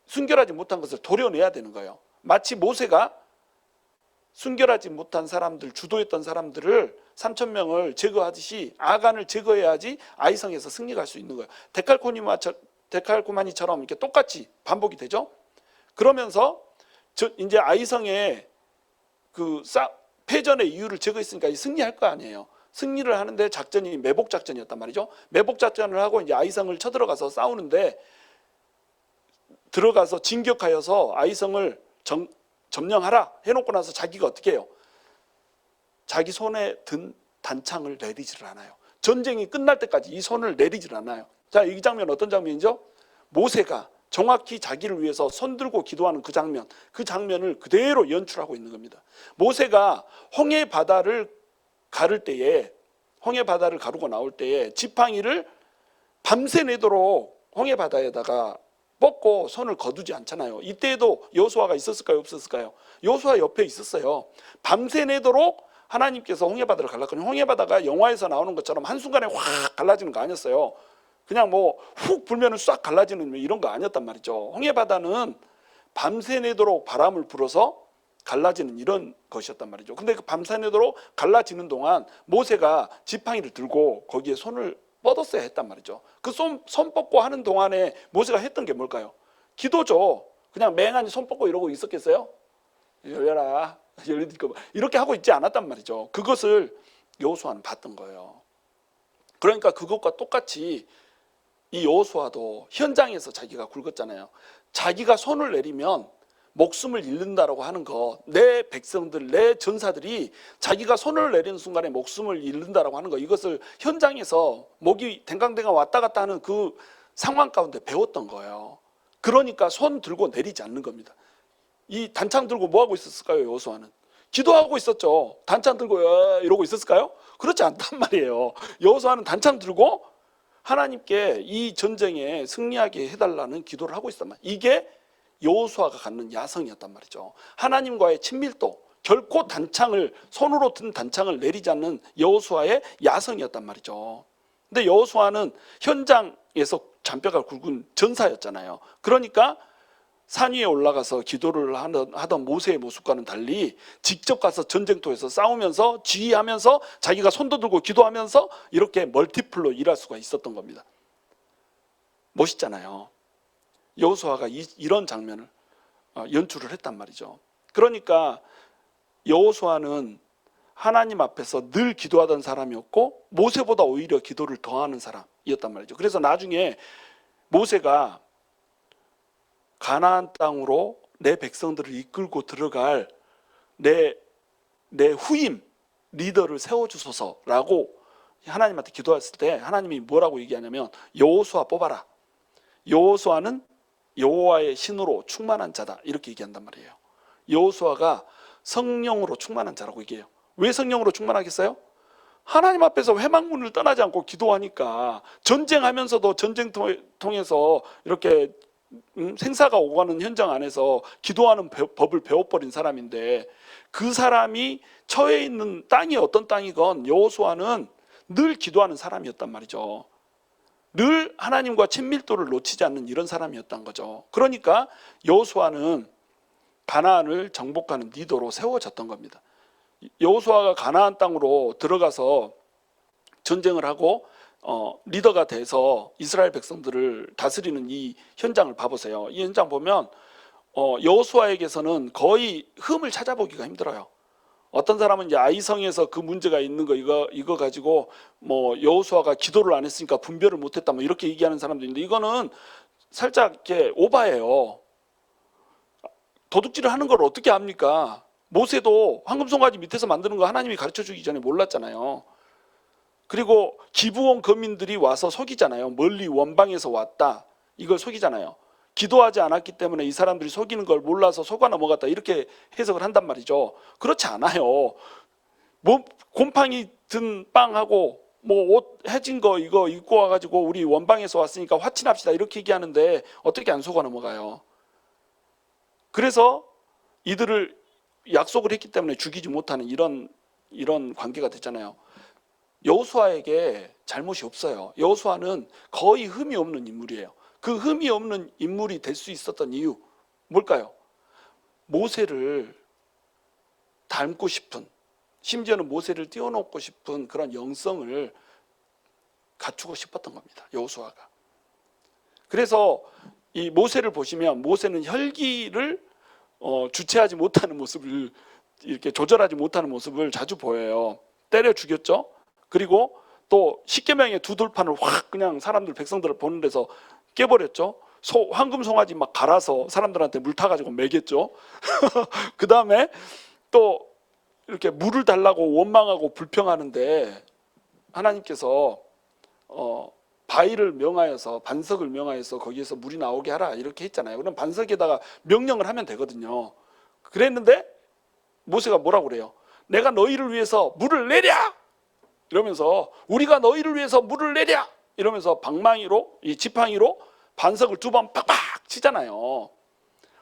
순결하지 못한 것을 도려내야 되는 거예요. 마치 모세가 순결하지 못한 사람들, 주도했던 사람들을 3,000명을 제거하듯이 아간을 제거해야지 아이성에서 승리할 수 있는 거예요. 데칼코마니처럼 이렇게 똑같이 반복이 되죠. 그러면서 이제 아이성의 그 패전의 이유를 제거했으니까 승리할 거 아니에요. 승리를 하는데 작전이 매복 작전이었단 말이죠. 매복 작전을 하고 이제 아이성을 쳐들어가서 싸우는데 들어가서 진격하여서 아이성을 점령하라 해놓고 나서 자기가 어떻게 해요? 자기 손에 든 단창을 내리지를 않아요. 전쟁이 끝날 때까지 이 손을 내리지를 않아요. 자, 이 장면 어떤 장면이죠? 모세가 정확히 자기를 위해서 손 들고 기도하는 그 장면을 그대로 연출하고 있는 겁니다. 모세가 홍해 바다를 가르고 나올 때에 지팡이를 밤새 내도록 홍해 바다에다가 뻗고 손을 거두지 않잖아요. 이때에도 여호수아가 있었을까요? 없었을까요? 여호수아 옆에 있었어요. 밤새 내도록 하나님께서 홍해 바다를 갈랐거든요. 홍해 바다가 영화에서 나오는 것처럼 한순간에 확 갈라지는 거 아니었어요. 그냥 뭐 훅 불면은 싹 갈라지는 이런 거 아니었단 말이죠. 홍해 바다는 밤새 내도록 바람을 불어서 갈라지는 이런 것이었단 말이죠. 근데 그 밤새 내도록 갈라지는 동안 모세가 지팡이를 들고 거기에 손을 뻗었어야 했단 말이죠. 그 손 뻗고 하는 동안에 모세가 했던 게 뭘까요? 기도죠. 그냥 맹하니 손 뻗고 이러고 있었겠어요? 열려라, 열리니까 이렇게 하고 있지 않았단 말이죠. 그것을 여호수아는 봤던 거예요. 그러니까 그것과 똑같이 이 여호수아도 현장에서 자기가 굵었잖아요. 자기가 손을 내리면 목숨을 잃는다라고 하는 거, 내 백성들, 내 전사들이 자기가 손을 내리는 순간에 목숨을 잃는다라고 하는 거, 이것을 현장에서 목이 댕강댕강 왔다 갔다 하는 그 상황 가운데 배웠던 거예요. 그러니까 손 들고 내리지 않는 겁니다. 이 단창 들고 뭐 하고 있었을까요? 여호수아는 기도하고 있었죠. 단창 들고 이러고 있었을까요? 그렇지 않단 말이에요. 여호수아는 단창 들고 하나님께 이 전쟁에 승리하게 해달라는 기도를 하고 있단 말이에요. 이게 여호수아가 갖는 야성이었단 말이죠. 하나님과의 친밀도, 결코 손으로 든 단창을 내리지 않는 여호수아의 야성이었단 말이죠. 근데 여호수아는 현장에서 잔뼈가 굵은 전사였잖아요. 그러니까 산 위에 올라가서 기도를 하던 모세의 모습과는 달리 직접 가서 전쟁터에서 싸우면서 지휘하면서 자기가 손도 들고 기도하면서 이렇게 멀티플로 일할 수가 있었던 겁니다. 멋있잖아요. 여호수아가 이런 장면을 연출을 했단 말이죠. 그러니까 여호수아는 하나님 앞에서 늘 기도하던 사람이었고 모세보다 오히려 기도를 더하는 사람이었단 말이죠. 그래서 나중에 모세가 가나안 땅으로 내 백성들을 이끌고 들어갈 내 후임 리더를 세워주소서라고 하나님한테 기도했을 때 하나님이 뭐라고 얘기하냐면 여호수아 뽑아라. 여호수아는 여호와의 신으로 충만한 자다 이렇게 얘기한단 말이에요. 여호수아가 성령으로 충만한 자라고 얘기해요. 왜 성령으로 충만하겠어요? 하나님 앞에서 회막문을 떠나지 않고 기도하니까 전쟁하면서도 전쟁 통해서 이렇게 생사가 오가는 현장 안에서 기도하는 법을 배워버린 사람인데 그 사람이 처해 있는 땅이 어떤 땅이건 여호수아는 늘 기도하는 사람이었단 말이죠. 늘 하나님과 친밀도를 놓치지 않는 이런 사람이었던 거죠. 그러니까 여호수아는 가나안을 정복하는 리더로 세워졌던 겁니다. 여호수아가 가나안 땅으로 들어가서 전쟁을 하고 리더가 돼서 이스라엘 백성들을 다스리는 이 현장을 봐보세요. 이 현장 보면 여호수아에게서는 거의 흠을 찾아보기가 힘들어요. 어떤 사람은 이제 아이성에서 그 문제가 있는 거 이거 가지고 뭐 여호수아가 기도를 안 했으니까 분별을 못했다 뭐 이렇게 얘기하는 사람도 있는데 이거는 살짝 이렇게 오바예요. 도둑질을 하는 걸 어떻게 합니까? 모세도 황금송아지 밑에서 만드는 거 하나님이 가르쳐 주기 전에 몰랐잖아요. 그리고 기브온 거민들이 와서 속이잖아요. 멀리 원방에서 왔다. 이걸 속이잖아요. 기도하지 않았기 때문에 이 사람들이 속이는 걸 몰라서 속아 넘어갔다. 이렇게 해석을 한단 말이죠. 그렇지 않아요. 뭐 곰팡이 든 빵하고 뭐 옷 해진 거 이거 입고 와가지고 우리 원방에서 왔으니까 화친합시다. 이렇게 얘기하는데 어떻게 안 속아 넘어가요. 그래서 이들을 약속을 했기 때문에 죽이지 못하는 이런 관계가 됐잖아요. 여호수아에게 잘못이 없어요. 여호수아는 거의 흠이 없는 인물이에요. 그 흠이 없는 인물이 될 수 있었던 이유 뭘까요? 모세를 닮고 싶은, 심지어는 모세를 띄워놓고 싶은 그런 영성을 갖추고 싶었던 겁니다. 여호수아가. 그래서 이 모세를 보시면 모세는 혈기를 주체하지 못하는 모습을, 이렇게 조절하지 못하는 모습을 자주 보여요. 때려 죽였죠. 그리고 또 십계명의 두 돌판을 확 그냥 사람들 백성들을 보는 데서 깨버렸죠. 황금 송아지 막 갈아서 사람들한테 물 타가지고 먹였죠. 그 다음에 또 이렇게 물을 달라고 원망하고 불평하는데 하나님께서 바위를 명하여서, 반석을 명하여서 거기에서 물이 나오게 하라 이렇게 했잖아요. 그럼 반석에다가 명령을 하면 되거든요. 그랬는데 모세가 뭐라고 그래요? 내가 너희를 위해서 물을 내랴! 이러면서 우리가 너희를 위해서 물을 내랴! 이러면서 방망이로, 이 지팡이로 반석을 두 번 팍팍 치잖아요.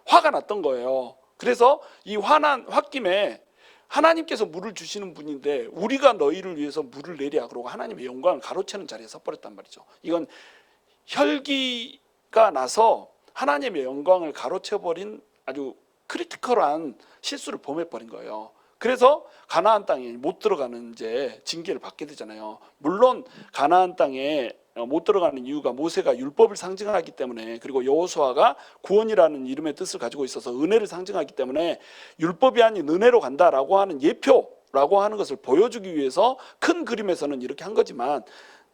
화가 났던 거예요. 그래서 이 화난 홧김에 하나님께서 물을 주시는 분인데 우리가 너희를 위해서 물을 내랴 그러고 하나님의 영광을 가로채는 자리에 섰버렸단 말이죠. 이건 혈기가 나서 하나님의 영광을 가로채버린 아주 크리티컬한 실수를 범해버린 거예요. 그래서 가나안 땅에 못 들어가는 이제 징계를 받게 되잖아요. 물론 가나안 땅에 못 들어가는 이유가 모세가 율법을 상징하기 때문에, 그리고 여호수아가 구원이라는 이름의 뜻을 가지고 있어서 은혜를 상징하기 때문에 율법이 아닌 은혜로 간다라고 하는 예표라고 하는 것을 보여주기 위해서 큰 그림에서는 이렇게 한 거지만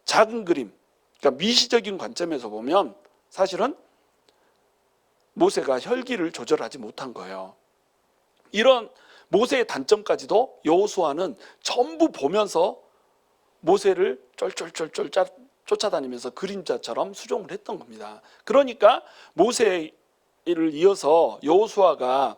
작은 그림, 그러니까 미시적인 관점에서 보면 사실은 모세가 혈기를 조절하지 못한 거예요. 이런 모세의 단점까지도 여호수아는 전부 보면서 모세를 쫄쫄쫄쫄 쫓아다니면서 그림자처럼 수종을 했던 겁니다. 그러니까 모세를 이어서 여호수아가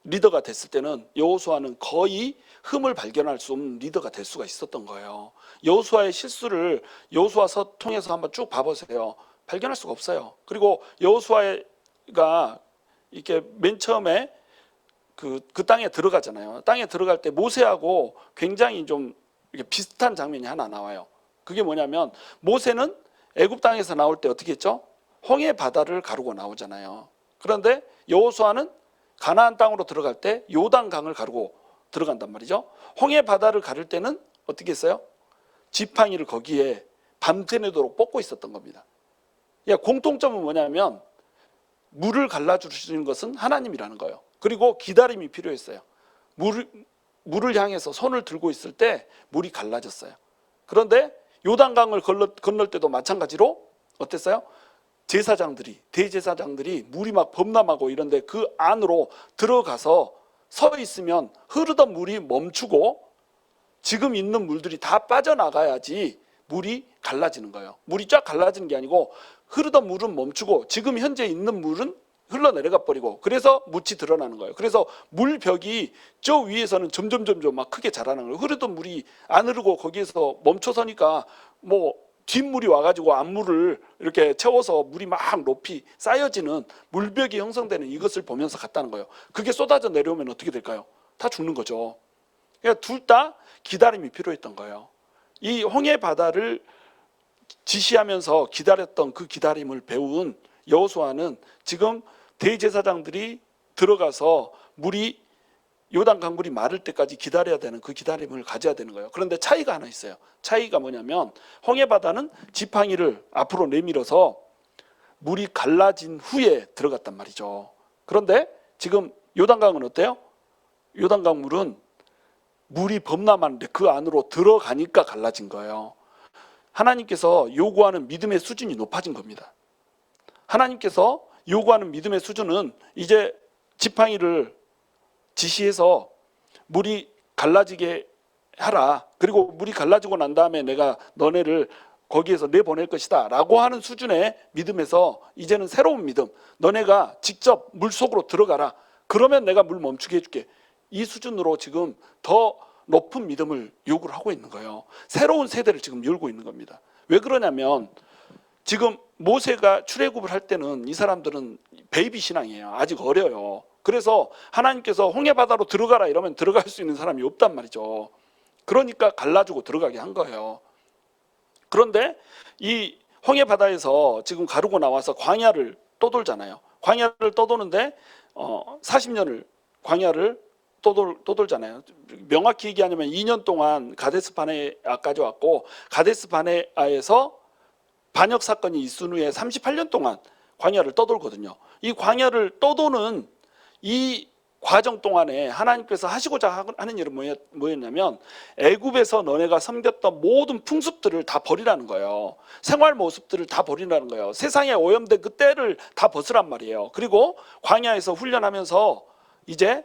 리더가 됐을 때는 여호수아는 거의 흠을 발견할 수 없는 리더가 될 수가 있었던 거예요. 여호수아의 실수를 여호수아서 통해서 한번 쭉 봐보세요. 발견할 수가 없어요. 그리고 여호수아가 이렇게 맨 처음에 그 땅에 들어가잖아요. 땅에 들어갈 때 모세하고 굉장히 좀 이렇게 비슷한 장면이 하나 나와요. 그게 뭐냐면 모세는 애굽 땅에서 나올 때 어떻게 했죠? 홍해 바다를 가르고 나오잖아요. 그런데 여호수아는 가나안 땅으로 들어갈 때 요단강을 가르고 들어간단 말이죠. 홍해 바다를 가를 때는 어떻게 했어요? 지팡이를 거기에 밤새내도록 뻗고 있었던 겁니다. 공통점은 뭐냐면 물을 갈라주시는 것은 하나님이라는 거예요. 그리고 기다림이 필요했어요. 물을 향해서 손을 들고 있을 때 물이 갈라졌어요. 그런데 요단강을 건널 때도 마찬가지로 어땠어요? 대제사장들이 물이 막 범람하고 이런데 그 안으로 들어가서 서 있으면 흐르던 물이 멈추고 지금 있는 물들이 다 빠져나가야지 물이 갈라지는 거예요. 물이 쫙 갈라지는 게 아니고 흐르던 물은 멈추고 지금 현재 있는 물은 흘러내려가 버리고, 그래서 묻이 드러나는 거예요. 그래서 물벽이 저 위에서는 점점 막 크게 자라는 거예요. 흐르던 물이 안 흐르고 거기에서 멈춰서니까 뭐 뒷물이 와가지고 앞물을 이렇게 채워서 물이 막 높이 쌓여지는 물벽이 형성되는 이것을 보면서 갔다는 거예요. 그게 쏟아져 내려오면 어떻게 될까요? 다 죽는 거죠. 그러니까 둘 다 기다림이 필요했던 거예요. 이 홍해 바다를 지시하면서 기다렸던 그 기다림을 배운 여호수아는 지금 대제사장들이 들어가서 물이 요단 강물이 마를 때까지 기다려야 되는 그 기다림을 가져야 되는 거예요. 그런데 차이가 하나 있어요. 차이가 뭐냐면 홍해 바다는 지팡이를 앞으로 내밀어서 물이 갈라진 후에 들어갔단 말이죠. 그런데 지금 요단강은 어때요? 요단강 물은 물이 범람하는데 그 안으로 들어가니까 갈라진 거예요. 하나님께서 요구하는 믿음의 수준이 높아진 겁니다. 하나님께서 요구하는 믿음의 수준은 이제 지팡이를 지시해서 물이 갈라지게 하라. 그리고 물이 갈라지고 난 다음에 내가 너네를 거기에서 내보낼 것이다 라고 하는 수준의 믿음에서 이제는 새로운 믿음, 너네가 직접 물속으로 들어가라. 그러면 내가 물 멈추게 해줄게. 이 수준으로 지금 더 높은 믿음을 요구를 하고 있는 거예요. 새로운 세대를 지금 열고 있는 겁니다. 왜 그러냐면 지금 모세가 출애굽을 할 때는 이 사람들은 베이비 신앙이에요. 아직 어려요. 그래서 하나님께서 홍해바다로 들어가라 이러면 들어갈 수 있는 사람이 없단 말이죠. 그러니까 갈라주고 들어가게 한 거예요. 그런데 이 홍해바다에서 지금 가르고 나와서 광야를 떠돌잖아요. 광야를 떠도는데 40년을 광야를 떠돌잖아요. 명확히 얘기하면 2년 동안 가데스 바네아까지 왔고 가데스 바네아에서 반역 사건이 있은 후에 38년 동안 광야를 떠돌거든요. 이 광야를 떠도는 이 과정 동안에 하나님께서 하시고자 하는 일은 뭐였냐면 애굽에서 너네가 섬겼던 모든 풍습들을 다 버리라는 거예요. 생활 모습들을 다 버리라는 거예요. 세상에 오염된 그 때를 다 벗으란 말이에요. 그리고 광야에서 훈련하면서 이제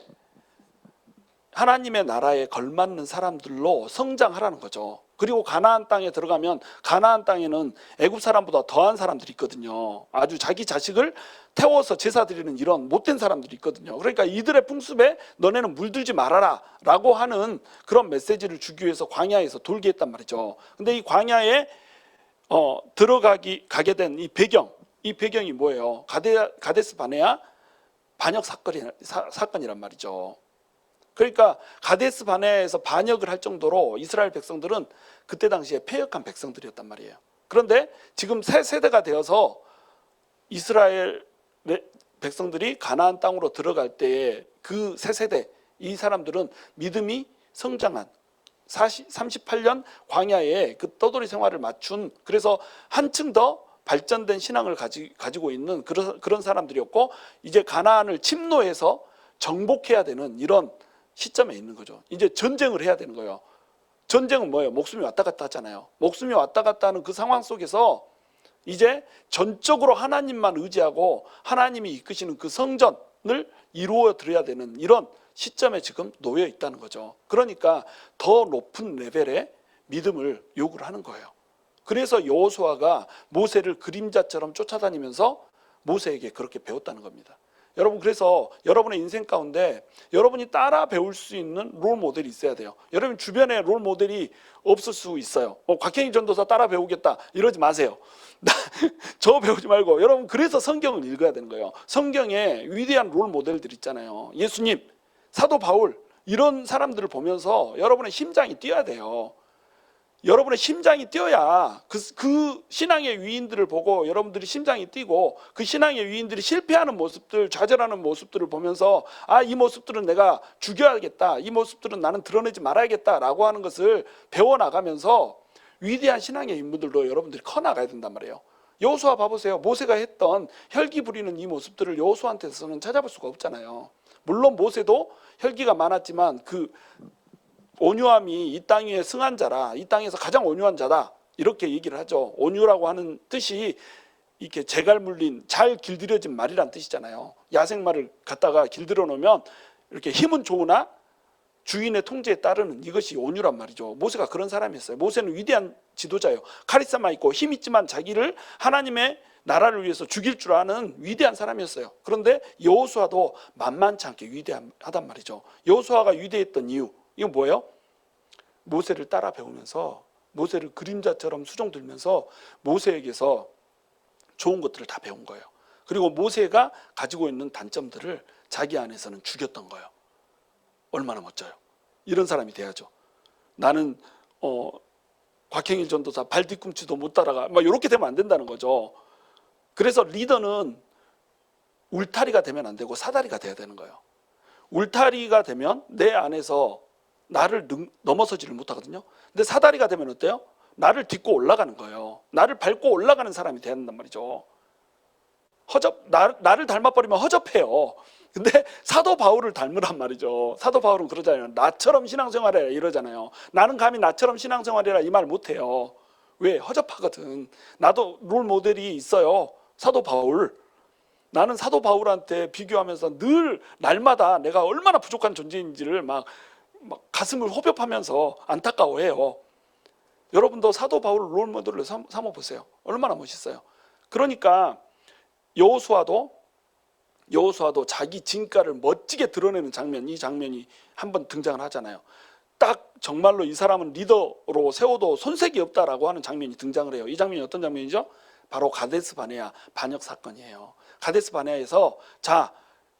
하나님의 나라에 걸맞는 사람들로 성장하라는 거죠. 그리고 가나안 땅에 들어가면 가나안 땅에는 애굽 사람보다 더한 사람들이 있거든요. 아주 자기 자식을 태워서 제사 드리는 이런 못된 사람들이 있거든요. 그러니까 이들의 풍습에 너네는 물들지 말아라 라고 하는 그런 메시지를 주기 위해서 광야에서 돌게 했단 말이죠. 근데 이 광야에 가게 된 이 배경이 뭐예요? 가데스 바네아 반역 사건이란 말이죠. 그러니까 가데스 바네아에서 반역을 할 정도로 이스라엘 백성들은 그때 당시에 패역한 백성들이었단 말이에요. 그런데 지금 새 세대가 되어서 이스라엘 백성들이 가나안 땅으로 들어갈 때에 그 새 세대, 이 사람들은 믿음이 성장한 38년 광야에 그 떠돌이 생활을 맞춘, 그래서 한층 더 발전된 신앙을 가지고 있는 그런 사람들이었고, 이제 가나안을 침노해서 정복해야 되는 이런 시점에 있는 거죠. 이제 전쟁을 해야 되는 거예요. 전쟁은 뭐예요? 목숨이 왔다 갔다 하잖아요. 목숨이 왔다 갔다 하는 그 상황 속에서 이제 전적으로 하나님만 의지하고 하나님이 이끄시는 그 성전을 이루어 드려야 되는 이런 시점에 지금 놓여 있다는 거죠. 그러니까 더 높은 레벨의 믿음을 요구를 하는 거예요. 그래서 여호수아가 모세를 그림자처럼 쫓아다니면서 모세에게 그렇게 배웠다는 겁니다. 여러분, 그래서 여러분의 인생 가운데 여러분이 따라 배울 수 있는 롤 모델이 있어야 돼요. 여러분 주변에 롤 모델이 없을 수 있어요. 곽현희 전도사 따라 배우겠다 이러지 마세요. 저 배우지 말고 여러분, 그래서 성경을 읽어야 되는 거예요. 성경에 위대한 롤 모델들 있잖아요. 예수님, 사도 바울, 이런 사람들을 보면서 여러분의 심장이 뛰어야 돼요. 여러분의 심장이 뛰어야 그 신앙의 위인들을 보고 여러분들이 심장이 뛰고, 그 신앙의 위인들이 실패하는 모습들, 좌절하는 모습들을 보면서 이 모습들은 내가 죽여야겠다, 이 모습들은 나는 드러내지 말아야겠다라고 하는 것을 배워나가면서 위대한 신앙의 인물들도 여러분들이 커나가야 된단 말이에요. 여호수아 봐보세요. 모세가 했던 혈기 부리는 이 모습들을 여호수아한테서는 찾아볼 수가 없잖아요. 물론 모세도 혈기가 많았지만 그 온유함이 이 땅 위에 승한 자라, 이 땅에서 가장 온유한 자다, 이렇게 얘기를 하죠. 온유라고 하는 뜻이 이렇게 재갈 물린, 잘 길들여진 말이란 뜻이잖아요. 야생말을 갖다가 길들여 놓으면 이렇게 힘은 좋으나 주인의 통제에 따르는, 이것이 온유란 말이죠. 모세가 그런 사람이었어요. 모세는 위대한 지도자예요. 카리스마 있고 힘 있지만 자기를 하나님의 나라를 위해서 죽일 줄 아는 위대한 사람이었어요. 그런데 여호수아도 만만치 않게 위대하단 말이죠. 여호수아가 위대했던 이유, 이건 뭐예요? 모세를 따라 배우면서, 모세를 그림자처럼 수종들면서 모세에게서 좋은 것들을 다 배운 거예요. 그리고 모세가 가지고 있는 단점들을 자기 안에서는 죽였던 거예요. 얼마나 멋져요. 이런 사람이 돼야죠. 나는 곽행일 전도사 발 뒤꿈치도 못 따라가, 막 이렇게 되면 안 된다는 거죠. 그래서 리더는 울타리가 되면 안 되고 사다리가 돼야 되는 거예요. 울타리가 되면 내 안에서 나를 넘어서지를 못하거든요. 근데 사다리가 되면 어때요? 나를 딛고 올라가는 거예요. 나를 밟고 올라가는 사람이 돼야 한단 말이죠. 나를 닮아버리면 허접해요. 근데 사도 바울을 닮으란 말이죠. 사도 바울은 그러잖아요. 나처럼 신앙생활해라 이러잖아요. 나는 감히 나처럼 신앙생활해라 이 말 못해요. 왜? 허접하거든. 나도 롤 모델이 있어요. 사도 바울. 나는 사도 바울한테 비교하면서 늘 날마다 내가 얼마나 부족한 존재인지를 막 가슴을 호흡하면서 안타까워해요. 여러분도 사도 바울을 롤 모델로 삼아보세요. 얼마나 멋있어요. 그러니까 여호수아도 자기 진가를 멋지게 드러내는 장면, 이 장면이 한번 등장을 하잖아요. 딱 정말로 이 사람은 리더로 세워도 손색이 없다라고 하는 장면이 등장을 해요. 이 장면이 어떤 장면이죠? 바로 가데스 바네아 반역 사건이에요. 가데스 바네아에서 자,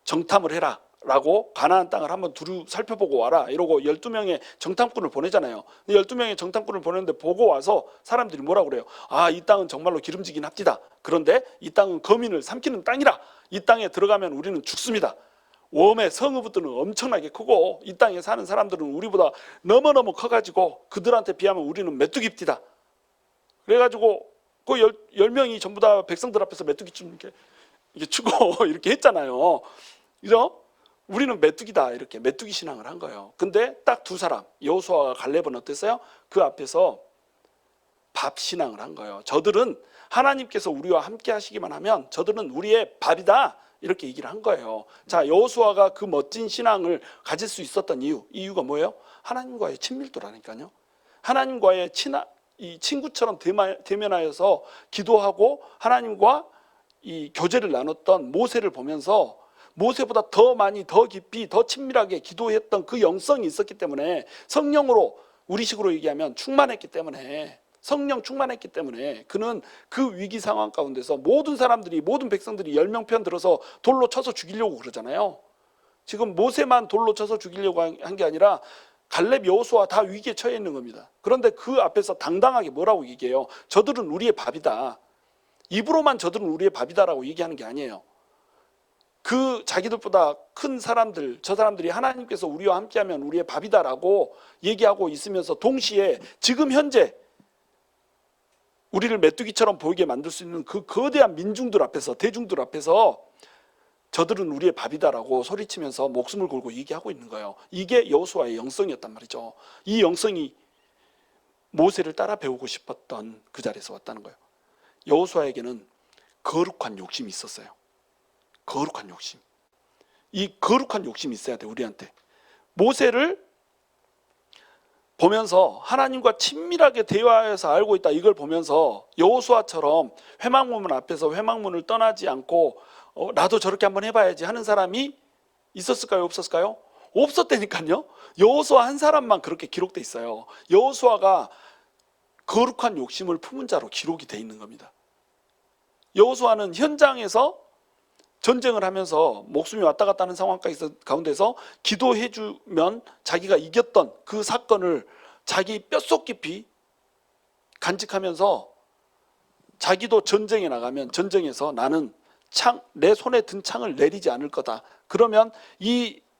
정탐을 해라 라고 가나안 땅을 한번 두루 살펴보고 와라 이러고 12명의 정탐꾼을 보내잖아요. 12명의 정탐꾼을 보냈는데 보고 와서 사람들이 뭐라고 그래요? 아, 이 땅은 정말로 기름지긴 합디다. 그런데 이 땅은 거민을 삼키는 땅이라. 이 땅에 들어가면 우리는 죽습니다. 웜의 성읍들은 엄청나게 크고 이 땅에 사는 사람들은 우리보다 너무너무 커가지고 그들한테 비하면 우리는 메뚜기입디다. 그래가지고 그 10명이 전부 다 백성들 앞에서 메뚜기춤 이렇게 추고 이렇게 했잖아요. 그죠? 우리는 메뚜기다 이렇게 메뚜기 신앙을 한 거예요. 근데 딱 두 사람 여호수아와 갈렙은 어땠어요? 그 앞에서 밥 신앙을 한 거예요. 저들은 하나님께서 우리와 함께 하시기만 하면 저들은 우리의 밥이다 이렇게 얘기를 한 거예요. 자, 여호수아가 그 멋진 신앙을 가질 수 있었던 이유가 뭐예요? 하나님과의 친밀도라니까요. 하나님과의 이 친구처럼 대면하여서 기도하고 하나님과 이 교제를 나눴던 모세를 보면서 모세보다 더 많이 더 깊이 더 친밀하게 기도했던 그 영성이 있었기 때문에 성령으로 우리식으로 얘기하면 충만했기 때문에 성령 충만했기 때문에 그는 그 위기 상황 가운데서 모든 백성들이 10명 편 들어서 돌로 쳐서 죽이려고 그러잖아요. 지금 모세만 돌로 쳐서 죽이려고 한 게 아니라 갈렙 여호수아 다 위기에 처해 있는 겁니다. 그런데 그 앞에서 당당하게 뭐라고 얘기해요? 저들은 우리의 밥이다. 입으로만 저들은 우리의 밥이다라고 얘기하는 게 아니에요. 그 자기들보다 큰 사람들, 저 사람들이 하나님께서 우리와 함께하면 우리의 밥이다라고 얘기하고 있으면서 동시에 지금 현재 우리를 메뚜기처럼 보이게 만들 수 있는 그 거대한 민중들 앞에서, 대중들 앞에서 저들은 우리의 밥이다라고 소리치면서 목숨을 걸고 얘기하고 있는 거예요. 이게 여호수아의 영성이었단 말이죠. 이 영성이 모세를 따라 배우고 싶었던 그 자리에서 왔다는 거예요. 여호수아에게는 거룩한 욕심이 있었어요. 거룩한 욕심. 이 거룩한 욕심이 있어야 돼, 우리한테. 모세를 보면서 하나님과 친밀하게 대화해서 알고 있다, 이걸 보면서 여호수아처럼 회막문 앞에서 회막문을 떠나지 않고 나도 저렇게 한번 해봐야지 하는 사람이 있었을까요? 없었을까요? 없었다니까요. 여호수아 한 사람만 그렇게 기록돼 있어요. 여호수아가 거룩한 욕심을 품은 자로 기록이 돼 있는 겁니다. 여호수아는 현장에서 전쟁을 하면서 목숨이 왔다 갔다 하는 상황 가운데서 기도해주면 자기가 이겼던 그 사건을 자기 뼛속 깊이 간직하면서 자기도 전쟁에 나가면 전쟁에서 나는 내 손에 든 창을 내리지 않을 거다. 그러면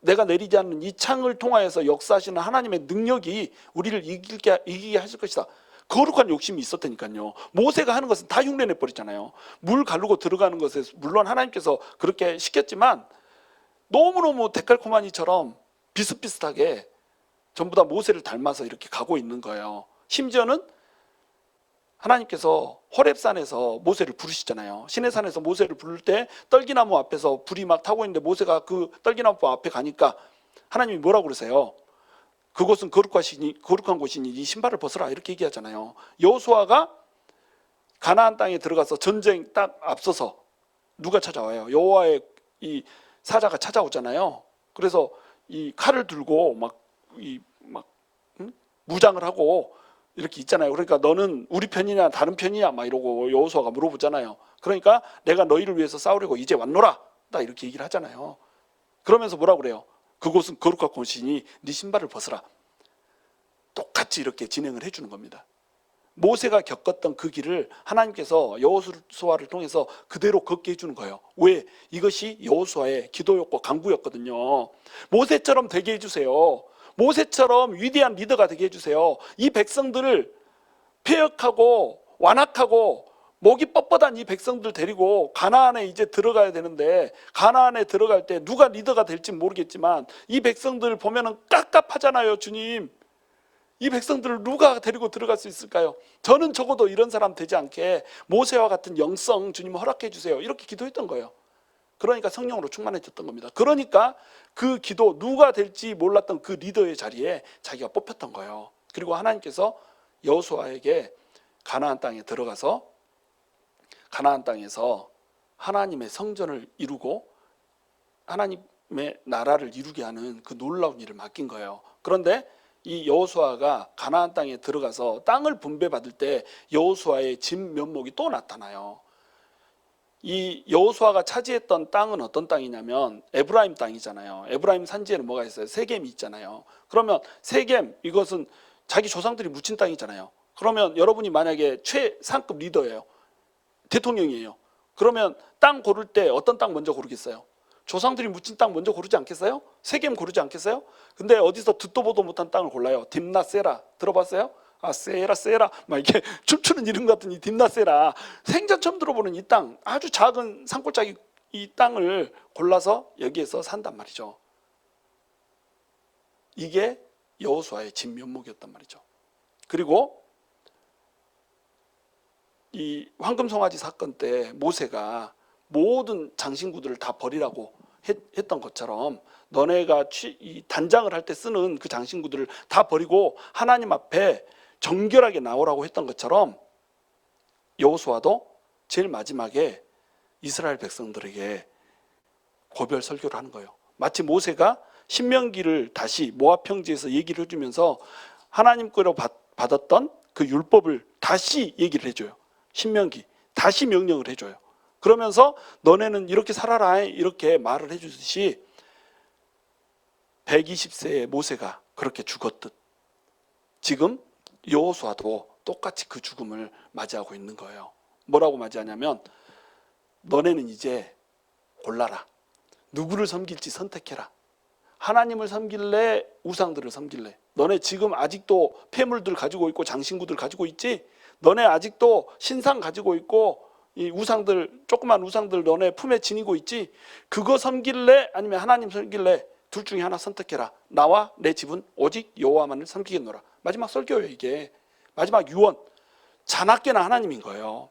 내가 내리지 않는 이 창을 통하여서 역사하시는 하나님의 능력이 우리를 이기게 하실 것이다. 거룩한 욕심이 있었다니까요. 모세가 하는 것은 다 흉내내 버리잖아요. 물 가르고 들어가는 것에 물론 하나님께서 그렇게 시켰지만 너무너무 데칼코마니처럼 비슷비슷하게 전부 다 모세를 닮아서 이렇게 가고 있는 거예요. 심지어는 하나님께서 호렙산에서 모세를 부르시잖아요. 시내산에서 모세를 부를 때 떨기나무 앞에서 불이 막 타고 있는데 모세가 그 떨기나무 앞에 가니까 하나님이 뭐라고 그러세요? 그곳은 거룩한 곳이니 네 신발을 벗어라 이렇게 얘기하잖아요. 여호수아가 가나안 땅에 들어가서 전쟁 딱 앞서서 누가 찾아와요? 여호와의 이 사자가 찾아오잖아요. 그래서 이 칼을 들고 무장을 하고 이렇게 있잖아요. 그러니까 너는 우리 편이냐 다른 편이냐 막 이러고 여호수아가 물어보잖아요. 그러니까 내가 너희를 위해서 싸우려고 이제 왔노라 딱 이렇게 얘기를 하잖아요. 그러면서 뭐라고 그래요? 그곳은 거룩한 곳이니 네 신발을 벗어라. 똑같이 이렇게 진행을 해주는 겁니다. 모세가 겪었던 그 길을 하나님께서 여호수아를 통해서 그대로 걷게 해주는 거예요. 왜? 이것이 여호수아의 기도였고 간구였거든요. 모세처럼 되게 해주세요. 모세처럼 위대한 리더가 되게 해주세요. 이 백성들을 폐역하고 완악하고 목이 뻣뻣한 이 백성들 데리고 가나안에 이제 들어가야 되는데, 가나안에 들어갈 때 누가 리더가 될지 모르겠지만 이 백성들 보면은 깝깝하잖아요. 주님, 이 백성들을 누가 데리고 들어갈 수 있을까요? 저는 적어도 이런 사람 되지 않게 모세와 같은 영성 주님 허락해 주세요, 이렇게 기도했던 거예요. 그러니까 성령으로 충만해졌던 겁니다. 그러니까 그 기도, 누가 될지 몰랐던 그 리더의 자리에 자기가 뽑혔던 거예요. 그리고 하나님께서 여호수아에게 가나안 땅에 들어가서 가나안 땅에서 하나님의 성전을 이루고 하나님의 나라를 이루게 하는 그 놀라운 일을 맡긴 거예요. 그런데 이 여호수아가 가나안 땅에 들어가서 땅을 분배받을 때 여호수아의 진면목이 또 나타나요. 이 여호수아가 차지했던 땅은 어떤 땅이냐면 에브라임 땅이잖아요. 에브라임 산지에는 뭐가 있어요? 세겜이 있잖아요. 그러면 세겜, 이것은 자기 조상들이 묻힌 땅이잖아요. 그러면 여러분이 만약에 최상급 리더예요, 대통령이에요. 그러면 땅 고를 때 어떤 땅 먼저 고르겠어요? 조상들이 묻힌 땅 먼저 고르지 않겠어요? 세겜 고르지 않겠어요? 근데 어디서 듣도 보도 못한 땅을 골라요. 딥나세라 들어봤어요? 아, 세라 막 이렇게 춤추는 이름 같은 이 딥나세라, 생전 처음 들어보는 이 땅, 아주 작은 산골짜기 이 땅을 골라서 여기에서 산단 말이죠. 이게 여호수아의 진면목이었단 말이죠. 그리고 이 황금송아지 사건 때 모세가 모든 장신구들을 다 버리라고 했던 것처럼 너네가 이 단장을 할 때 쓰는 그 장신구들을 다 버리고 하나님 앞에 정결하게 나오라고 했던 것처럼 여호수아도 제일 마지막에 이스라엘 백성들에게 고별 설교를 하는 거예요. 마치 모세가 신명기를 다시 모압 평지에서 얘기를 해주면서 하나님께로 받았던 그 율법을 다시 얘기를 해줘요. 신명기 다시 명령을 해줘요. 그러면서 너네는 이렇게 살아라, 이렇게 말을 해주듯이 120세의 모세가 그렇게 죽었듯 지금 여호수아도 똑같이 그 죽음을 맞이하고 있는 거예요. 뭐라고 맞이하냐면 너네는 이제 골라라. 누구를 섬길지 선택해라. 하나님을 섬길래, 우상들을 섬길래? 너네 지금 아직도 폐물들 가지고 있고 장신구들 가지고 있지? 너네 아직도 신상 가지고 있고 이 우상들, 조그만 우상들 너네 품에 지니고 있지? 그거 섬길래 아니면 하나님 섬길래? 둘 중에 하나 선택해라. 나와 내 집은 오직 여호와만을 섬기겠노라. 마지막 설교예요. 이게 마지막 유언. 자나깨나 하나님인 거예요.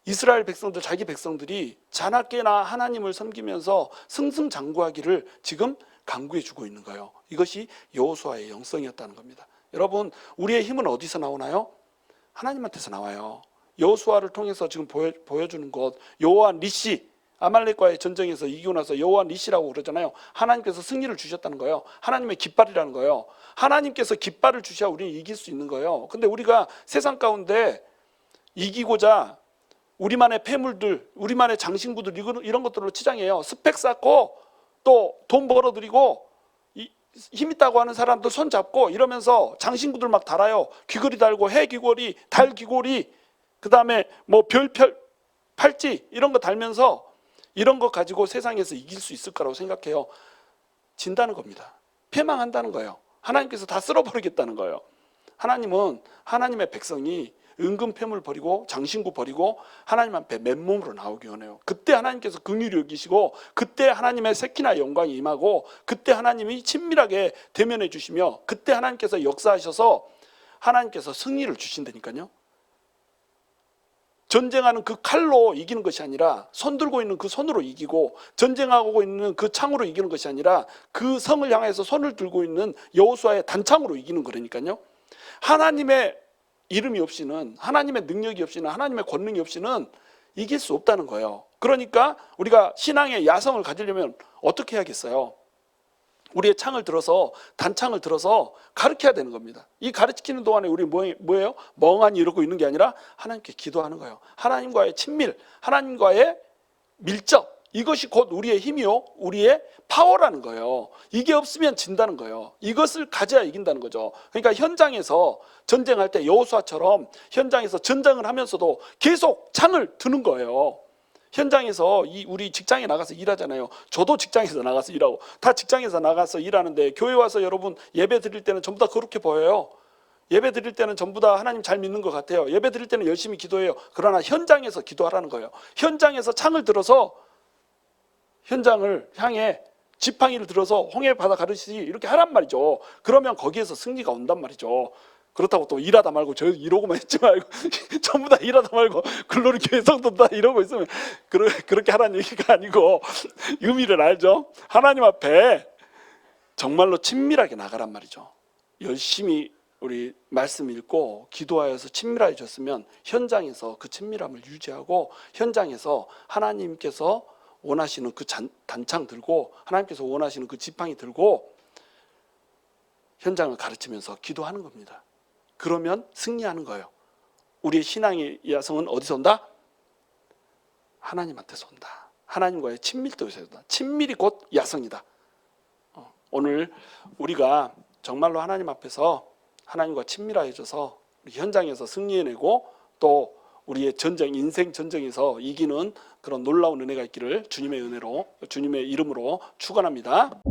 이스라엘 백성들, 자기 백성들이 자나깨나 하나님을 섬기면서 승승장구하기를 지금 강구해 주고 있는 거예요. 이것이 여호수아의 영성이었다는 겁니다. 여러분, 우리의 힘은 어디서 나오나요? 하나님한테서 나와요. 여호수아를 통해서 지금 보여주는 것, 여호와 니시, 아말렉과의 전쟁에서 이기고 나서 여호와 니시라고 그러잖아요. 하나님께서 승리를 주셨다는 거예요. 하나님의 깃발이라는 거예요. 하나님께서 깃발을 주셔야 우리는 이길 수 있는 거예요. 근데 우리가 세상 가운데 이기고자 우리만의 폐물들, 우리만의 장신구들, 이런 것들로 치장해요. 스펙 쌓고 또 돈 벌어들이고 힘 있다고 하는 사람들 손 잡고 이러면서 장신구들 막 달아요. 귀걸이 달고 해 귀걸이, 달 귀걸이, 그 다음에 뭐 별별 팔찌 이런 거 달면서 이런 거 가지고 세상에서 이길 수 있을 거라고 생각해요. 진다는 겁니다. 패망한다는 거예요. 하나님께서 다 쓸어버리겠다는 거예요. 하나님은 하나님의 백성이 은근 폐물 버리고 장신구 버리고 하나님 앞에 맨몸으로 나오기 원해요. 그때 하나님께서 긍휼히 여기시고 그때 하나님의 세키나 영광이 임하고 그때 하나님이 친밀하게 대면해 주시며 그때 하나님께서 역사하셔서 하나님께서 승리를 주신다니까요. 전쟁하는 그 칼로 이기는 것이 아니라 손 들고 있는 그 손으로 이기고 전쟁하고 있는 그 창으로 이기는 것이 아니라 그 성을 향해서 손을 들고 있는 여호수아의 단창으로 이기는 거라니까요. 하나님의 이름이 없이는, 하나님의 능력이 없이는, 하나님의 권능이 없이는 이길 수 없다는 거예요. 그러니까 우리가 신앙의 야성을 가지려면 어떻게 해야겠어요? 우리의 창을 들어서, 단창을 들어서 가르쳐야 되는 겁니다. 이 가르치는 동안에 우리 뭐예요? 멍하니 이러고 있는 게 아니라 하나님께 기도하는 거예요. 하나님과의 친밀, 하나님과의 밀접, 이것이 곧 우리의 힘이요, 우리의 파워라는 거예요. 이게 없으면 진다는 거예요. 이것을 가져야 이긴다는 거죠. 그러니까 현장에서 전쟁할 때 여호수아처럼 현장에서 전쟁을 하면서도 계속 창을 드는 거예요. 현장에서 우리 직장에 나가서 일하잖아요. 저도 직장에서 나가서 일하고 다 직장에서 나가서 일하는데 교회 와서 여러분 예배 드릴 때는 전부 다 그렇게 보여요. 예배 드릴 때는 전부 다 하나님 잘 믿는 것 같아요. 예배 드릴 때는 열심히 기도해요. 그러나 현장에서 기도하라는 거예요. 현장에서 창을 들어서 현장을 향해 지팡이를 들어서 홍해 바다 가르치듯이 이렇게 하란 말이죠. 그러면 거기에서 승리가 온단 말이죠. 그렇다고 또 일하다 말고 저 이러고만 했지 말고 전부 다 일하다 말고 글로리 교회 성도 다 이러고 있으면 그렇게 하라는 얘기가 아니고 의미를 알죠. 하나님 앞에 정말로 친밀하게 나가란 말이죠. 열심히 우리 말씀 읽고 기도하여서 친밀해졌으면 현장에서 그 친밀함을 유지하고 현장에서 하나님께서 원하시는 그 단창 들고 하나님께서 원하시는 그 지팡이 들고 현장을 가르치면서 기도하는 겁니다. 그러면 승리하는 거예요. 우리의 신앙의 야성은 어디서 온다? 하나님한테서 온다. 하나님과의 친밀도에서 온다. 친밀이 곧 야성이다. 오늘 우리가 정말로 하나님 앞에서 하나님과 친밀해져서 현장에서 승리해내고 또 우리의 전쟁, 인생 전쟁에서 이기는 그런 놀라운 은혜가 있기를 주님의 은혜로, 주님의 이름으로 축원합니다.